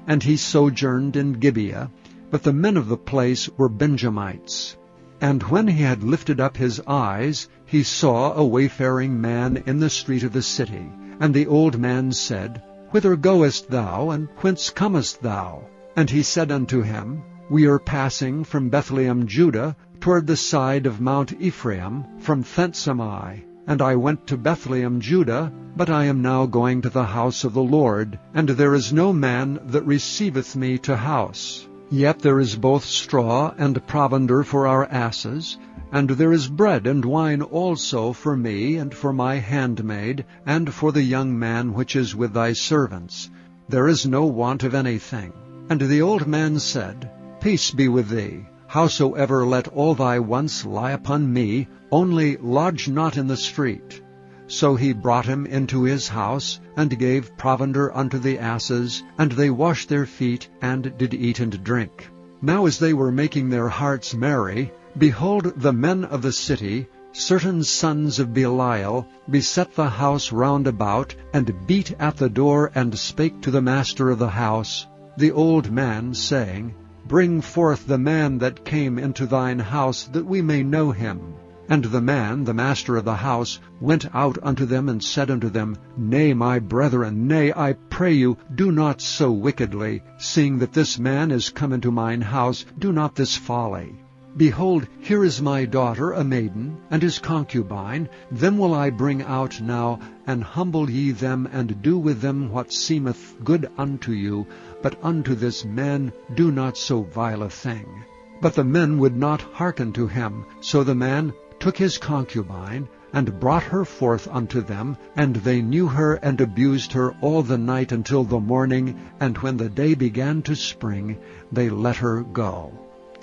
And he sojourned in Gibeah, but the men of the place were Benjamites. And when he had lifted up his eyes, he saw a wayfaring man in the street of the city. And the old man said, Whither goest thou, and whence comest thou? And he said unto him, We are passing from Bethlehem, Judah, toward the side of Mount Ephraim. From thence am I. And I went to Bethlehem, Judah, but I am now going to the house of the Lord, and there is no man that receiveth me to house. Yet there is both straw and provender for our asses, and there is bread and wine also for me, and for my handmaid, and for the young man which is with thy servants. There is no want of anything. And the old man said, Peace be with thee. Howsoever let all thy wants lie upon me, only lodge not in the street. So he brought him into his house, and gave provender unto the asses, and they washed their feet, and did eat and drink. Now as they were making their hearts merry, behold, the men of the city certain sons of Belial beset the house round about, and beat at the door, and spake to the master of the house, the old man, saying, Bring forth the man that came into thine house, that we may know him. And the man, the master of the house, went out unto them, and said unto them, Nay, my brethren, nay, I pray you, do not so wickedly. Seeing that this man is come into mine house, do not this folly. Behold, here is my daughter, a maiden, and his concubine. Them will I bring out now, and humble ye them, and do with them what seemeth good unto you. But unto this man do not so vile a thing. But the men would not hearken to him. So the man took his concubine, and brought her forth unto them, and they knew her, and abused her all the night until the morning, and when the day began to spring, they let her go.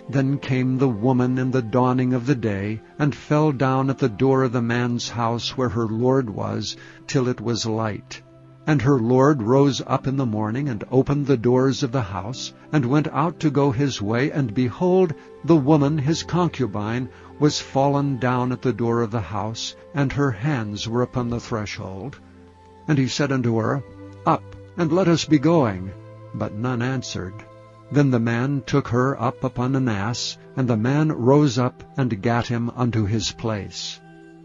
Then came the woman in the dawning of the day, and fell down at the door of the man's house where her lord was, till it was light. And her lord rose up in the morning, and opened the doors of the house, and went out to go his way, and behold, the woman his concubine was fallen down at the door of the house, and her hands were upon the threshold. And he said unto her, Up, and let us be going. But none answered. Then the man took her up upon an ass, and the man rose up and gat him unto his place.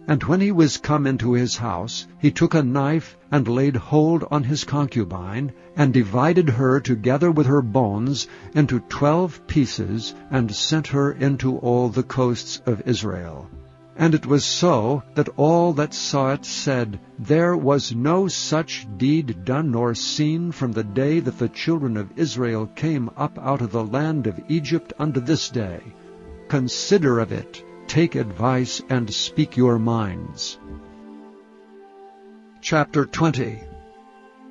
And when he was come into his house, he took a knife, and laid hold on his concubine, and divided her together with her bones into 12 pieces, and sent her into all the coasts of Israel. And it was so, that all that saw it said, There was no such deed done nor seen from the day that the children of Israel came up out of the land of Egypt unto this day. Consider of it, take advice, and speak your minds. Chapter 20.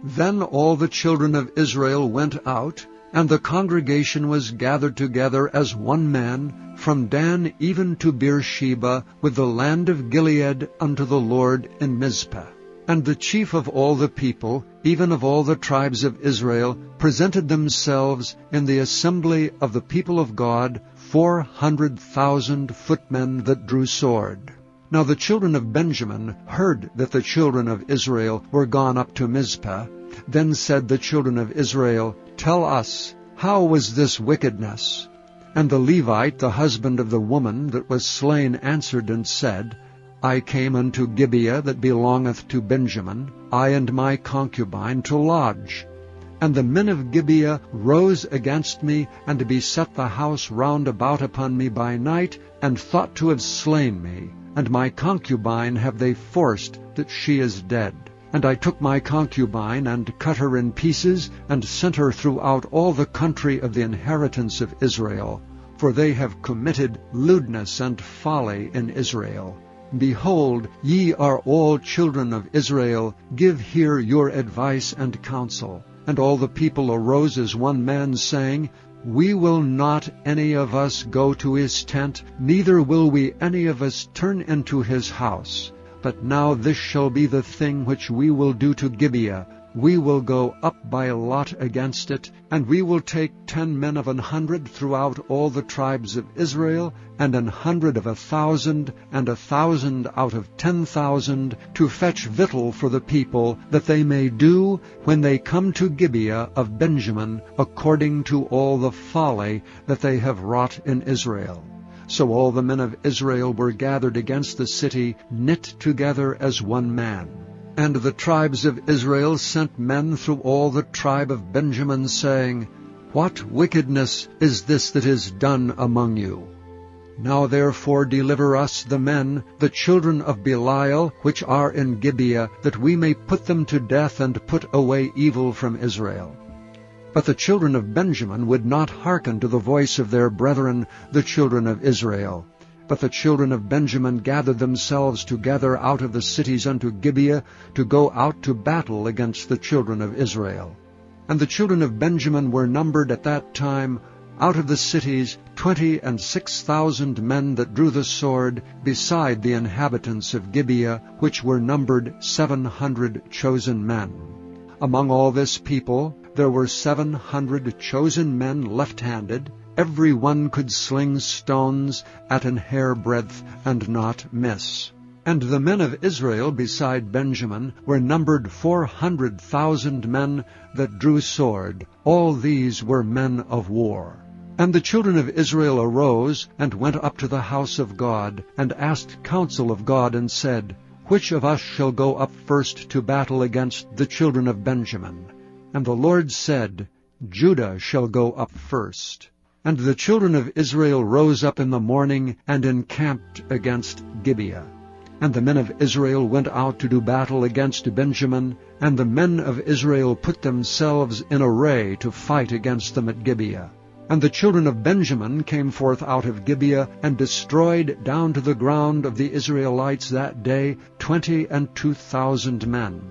Then all the children of Israel went out, and the congregation was gathered together as one man, from Dan even to Beersheba, with the land of Gilead, unto the Lord in Mizpah. And the chief of all the people, even of all the tribes of Israel, presented themselves in the assembly of the people of God, 400,000 footmen that drew sword. Now the children of Benjamin heard that the children of Israel were gone up to Mizpah. Then said the children of Israel, Tell us, how was this wickedness? And the Levite, the husband of the woman that was slain, answered and said, I came unto Gibeah that belongeth to Benjamin, I and my concubine, to lodge. And the men of Gibeah rose against me, and beset the house round about upon me by night, and thought to have slain me. And my concubine have they forced, that she is dead. And I took my concubine, and cut her in pieces, and sent her throughout all the country of the inheritance of Israel. For they have committed lewdness and folly in Israel. Behold, ye are all children of Israel, give here your advice and counsel. And all the people arose as one man, saying, We will not any of us go to his tent, neither will we any of us turn into his house. But now this shall be the thing which we will do to Gibeah. We will go up by lot against it, and we will take 10 men of 100 throughout all the tribes of Israel, and 100 of 1,000, and 1,000 out of 10,000, to fetch victual for the people, that they may do, when they come to Gibeah of Benjamin, according to all the folly that they have wrought in Israel. So all the men of Israel were gathered against the city, knit together as one man. And the tribes of Israel sent men through all the tribe of Benjamin, saying, What wickedness is this that is done among you? Now therefore deliver us the men, the children of Belial, which are in Gibeah, that we may put them to death, and put away evil from Israel. But the children of Benjamin would not hearken to the voice of their brethren, the children of Israel. But the children of Benjamin gathered themselves together out of the cities unto Gibeah, to go out to battle against the children of Israel. And the children of Benjamin were numbered at that time, out of the cities, 26,000 men that drew the sword, beside the inhabitants of Gibeah, which were numbered 700 chosen men. Among all this people there were 700 chosen men left-handed, every one could sling stones at an hairbreadth and not miss. And the men of Israel beside Benjamin were numbered 400,000 men that drew sword. All these were men of war. And the children of Israel arose and went up to the house of God, and asked counsel of God, and said, Which of us shall go up first to battle against the children of Benjamin? And the Lord said, Judah shall go up first. And the children of Israel rose up in the morning, and encamped against Gibeah. And the men of Israel went out to do battle against Benjamin, and the men of Israel put themselves in array to fight against them at Gibeah. And the children of Benjamin came forth out of Gibeah, and destroyed down to the ground of the Israelites that day 22,000 men.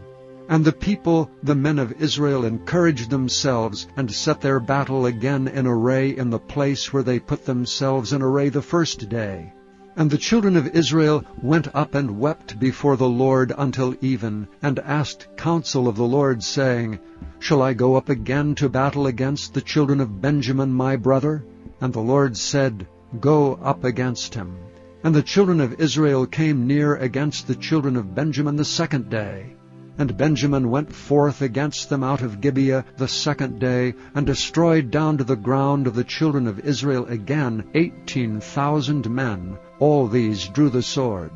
And the people, the men of Israel, encouraged themselves, and set their battle again in array in the place where they put themselves in array the first day. And the children of Israel went up and wept before the Lord until even, and asked counsel of the Lord, saying, Shall I go up again to battle against the children of Benjamin my brother? And the Lord said, Go up against him. And the children of Israel came near against the children of Benjamin the second day. And Benjamin went forth against them out of Gibeah the second day, and destroyed down to the ground of the children of Israel again 18,000 men. All these drew the sword.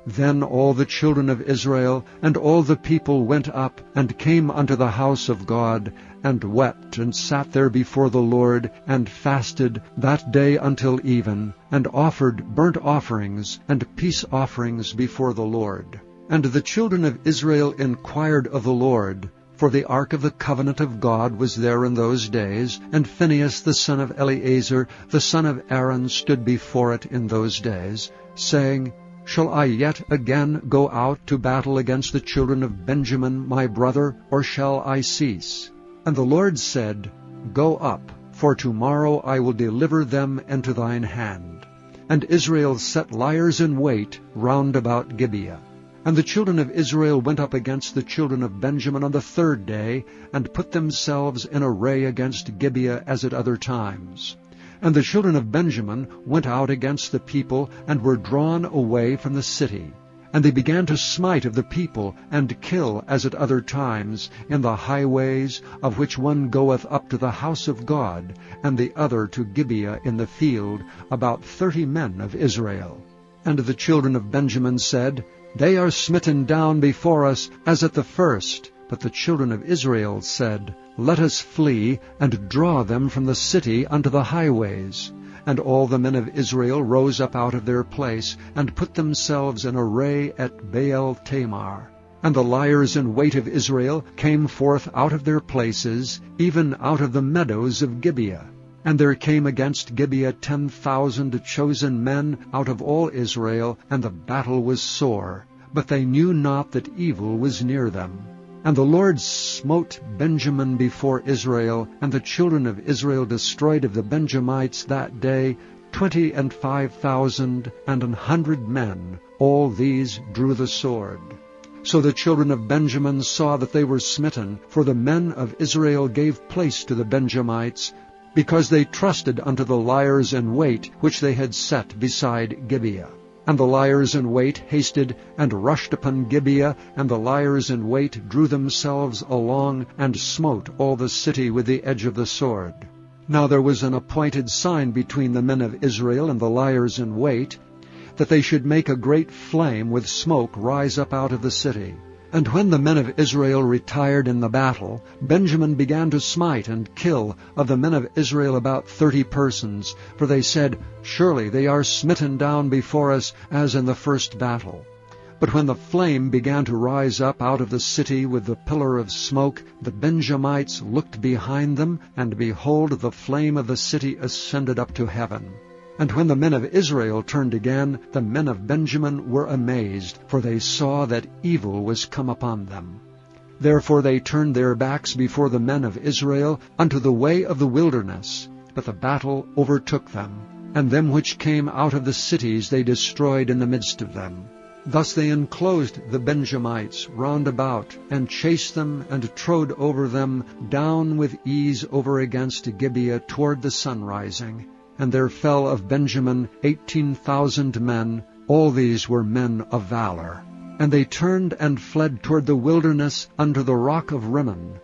Then all the children of Israel and all the people went up, and came unto the house of God, and wept, and sat there before the Lord, and fasted that day until even, and offered burnt offerings and peace offerings before the Lord. And the children of Israel inquired of the Lord, for the ark of the covenant of God was there in those days, and Phinehas the son of Eleazar, the son of Aaron, stood before it in those days, saying, Shall I yet again go out to battle against the children of Benjamin my brother, or shall I cease? And the Lord said, Go up, for tomorrow I will deliver them into thine hand. And Israel set liers in wait round about Gibeah. And the children of Israel went up against the children of Benjamin on the third day, and put themselves in array against Gibeah as at other times. And the children of Benjamin went out against the people, and were drawn away from the city. And they began to smite of the people, and kill as at other times, in the highways, of which one goeth up to the house of God, and the other to Gibeah in the field, about 30 men of Israel. And the children of Benjamin said, They are smitten down before us as at the first. But the children of Israel said, Let us flee, and draw them from the city unto the highways. And all the men of Israel rose up out of their place, and put themselves in array at Baal Tamar. And the liers in wait of Israel came forth out of their places, even out of the meadows of Gibeah. And there came against Gibeah 10,000 chosen men out of all Israel, and the battle was sore. But they knew not that evil was near them. And the Lord smote Benjamin before Israel, and the children of Israel destroyed of the Benjamites that day 25,000 and 100 men. All these drew the sword. So the children of Benjamin saw that they were smitten, for the men of Israel gave place to the Benjamites, because they trusted unto the liers in wait which they had set beside Gibeah. And the liers in wait hasted and rushed upon Gibeah, and the liers in wait drew themselves along, and smote all the city with the edge of the sword. Now there was an appointed sign between the men of Israel and the liers in wait, that they should make a great flame with smoke rise up out of the city. And when the men of Israel retired in the battle, Benjamin began to smite and kill of the men of Israel about 30 persons, for they said, Surely they are smitten down before us as in the first battle. But when the flame began to rise up out of the city with the pillar of smoke, the Benjamites looked behind them, and behold, the flame of the city ascended up to heaven. And when the men of Israel turned again, the men of Benjamin were amazed, for they saw that evil was come upon them. Therefore they turned their backs before the men of Israel unto the way of the wilderness. But the battle overtook them, and them which came out of the cities they destroyed in the midst of them. Thus they enclosed the Benjamites round about, and chased them, and trode over them down with ease over against Gibeah toward the sunrising. And there fell of Benjamin 18,000 men, all these were men of valor. And they turned and fled toward the wilderness unto the rock of Rimmon.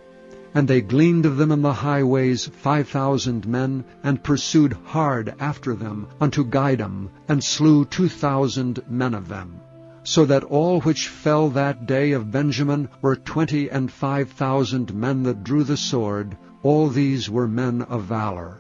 And they gleaned of them in the highways 5,000 men, and pursued hard after them unto Gidom, and slew 2,000 men of them. So that all which fell that day of Benjamin were 25,000 men that drew the sword, all these were men of valor.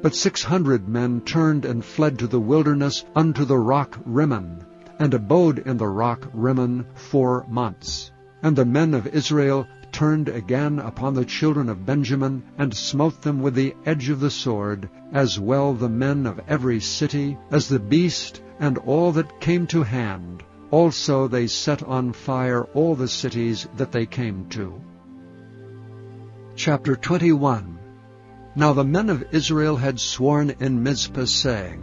But 600 men turned and fled to the wilderness unto the rock Rimmon, and abode in the rock Rimmon 4 months. And the men of Israel turned again upon the children of Benjamin, and smote them with the edge of the sword, as well the men of every city, as the beast, and all that came to hand. Also they set on fire all the cities that they came to. Chapter 21. Now the men of Israel had sworn in Mizpah, saying,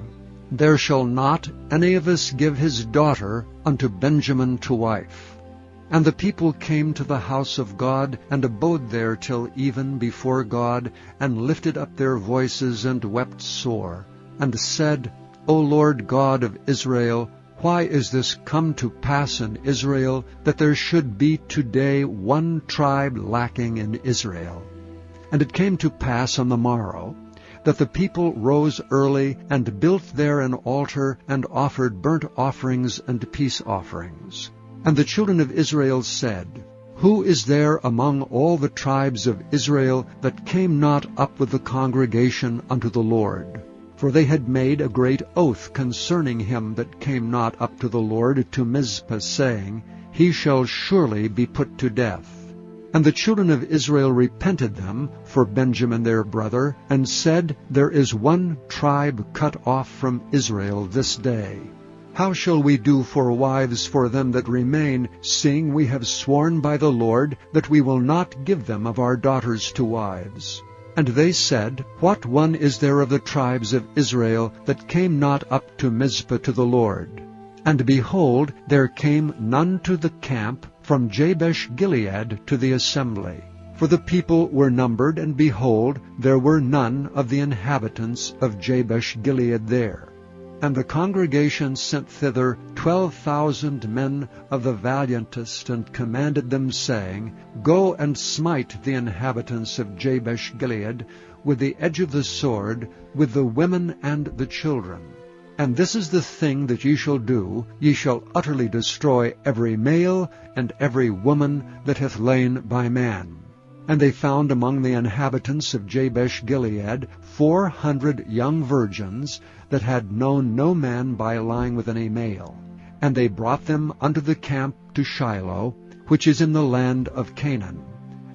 There shall not any of us give his daughter unto Benjamin to wife. And the people came to the house of God, and abode there till even before God, and lifted up their voices, and wept sore, and said, O Lord God of Israel, why is this come to pass in Israel, that there should be today one tribe lacking in Israel? And it came to pass on the morrow, that the people rose early, and built there an altar, and offered burnt offerings and peace offerings. And the children of Israel said, Who is there among all the tribes of Israel that came not up with the congregation unto the Lord? For they had made a great oath concerning him that came not up to the Lord to Mizpah, saying, He shall surely be put to death. And the children of Israel repented them for Benjamin their brother, and said, There is one tribe cut off from Israel this day. How shall we do for wives for them that remain, seeing we have sworn by the Lord that we will not give them of our daughters to wives? And they said, What one is there of the tribes of Israel that came not up to Mizpah to the Lord? And behold, there came none to the camp from Jabesh-Gilead to the assembly. For the people were numbered, and behold, there were none of the inhabitants of Jabesh-Gilead there. And the congregation sent thither 12,000 men of the valiantest, and commanded them, saying, Go and smite the inhabitants of Jabesh-Gilead with the edge of the sword, with the women and the children. And this is the thing that ye shall do, ye shall utterly destroy every male and every woman that hath lain by man. And they found among the inhabitants of Jabesh-Gilead 400 young virgins that had known no man by lying with any male. And they brought them unto the camp to Shiloh, which is in the land of Canaan.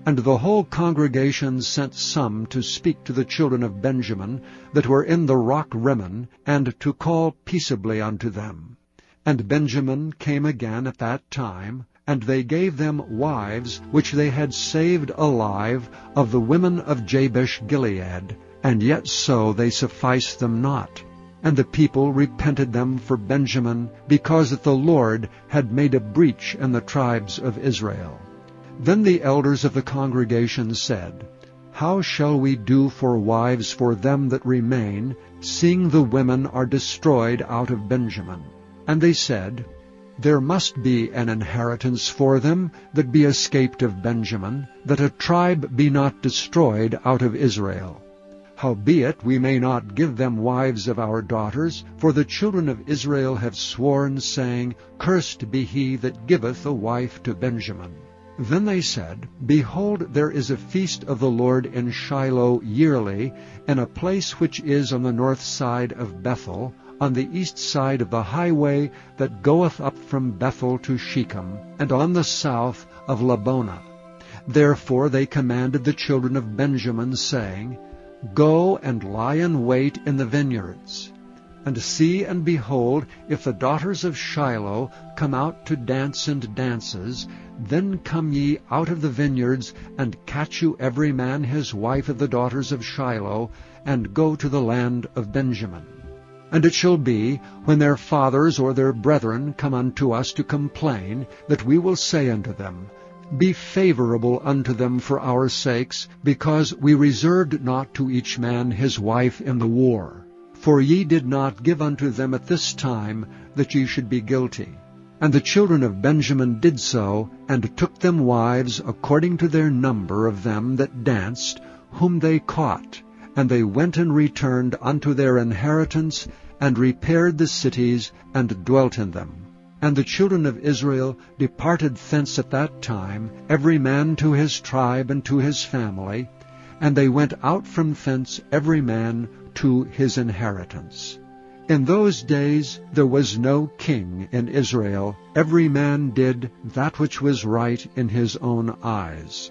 And the whole congregation sent some to speak to the children of Benjamin that were in the rock Rimmon, and to call peaceably unto them. And Benjamin came again at that time, and they gave them wives which they had saved alive of the women of Jabesh-Gilead, and yet so they sufficed them not. And the people repented them for Benjamin, because that the Lord had made a breach in the tribes of Israel. Then the elders of the congregation said, How shall we do for wives for them that remain, seeing the women are destroyed out of Benjamin? And they said, There must be an inheritance for them that be escaped of Benjamin, that a tribe be not destroyed out of Israel. Howbeit we may not give them wives of our daughters, for the children of Israel have sworn, saying, Cursed be he that giveth a wife to Benjamin. Then they said, Behold, there is a feast of the Lord in Shiloh yearly, in a place which is on the north side of Bethel, on the east side of the highway that goeth up from Bethel to Shechem, and on the south of Labonah. Therefore they commanded the children of Benjamin, saying, Go and lie in wait in the vineyards. And see and behold, if the daughters of Shiloh come out to dance and dances, then come ye out of the vineyards, and catch you every man his wife of the daughters of Shiloh, and go to the land of Benjamin. And it shall be, when their fathers or their brethren come unto us to complain, that we will say unto them, Be favorable unto them for our sakes, because we reserved not to each man his wife in the war. For ye did not give unto them at this time, that ye should be guilty. And the children of Benjamin did so, and took them wives according to their number of them that danced, whom they caught. And they went and returned unto their inheritance, and repaired the cities, and dwelt in them. And the children of Israel departed thence at that time, every man to his tribe and to his family, and they went out from thence every man to his inheritance. In those days there was no king in Israel. Every man did that which was right in his own eyes.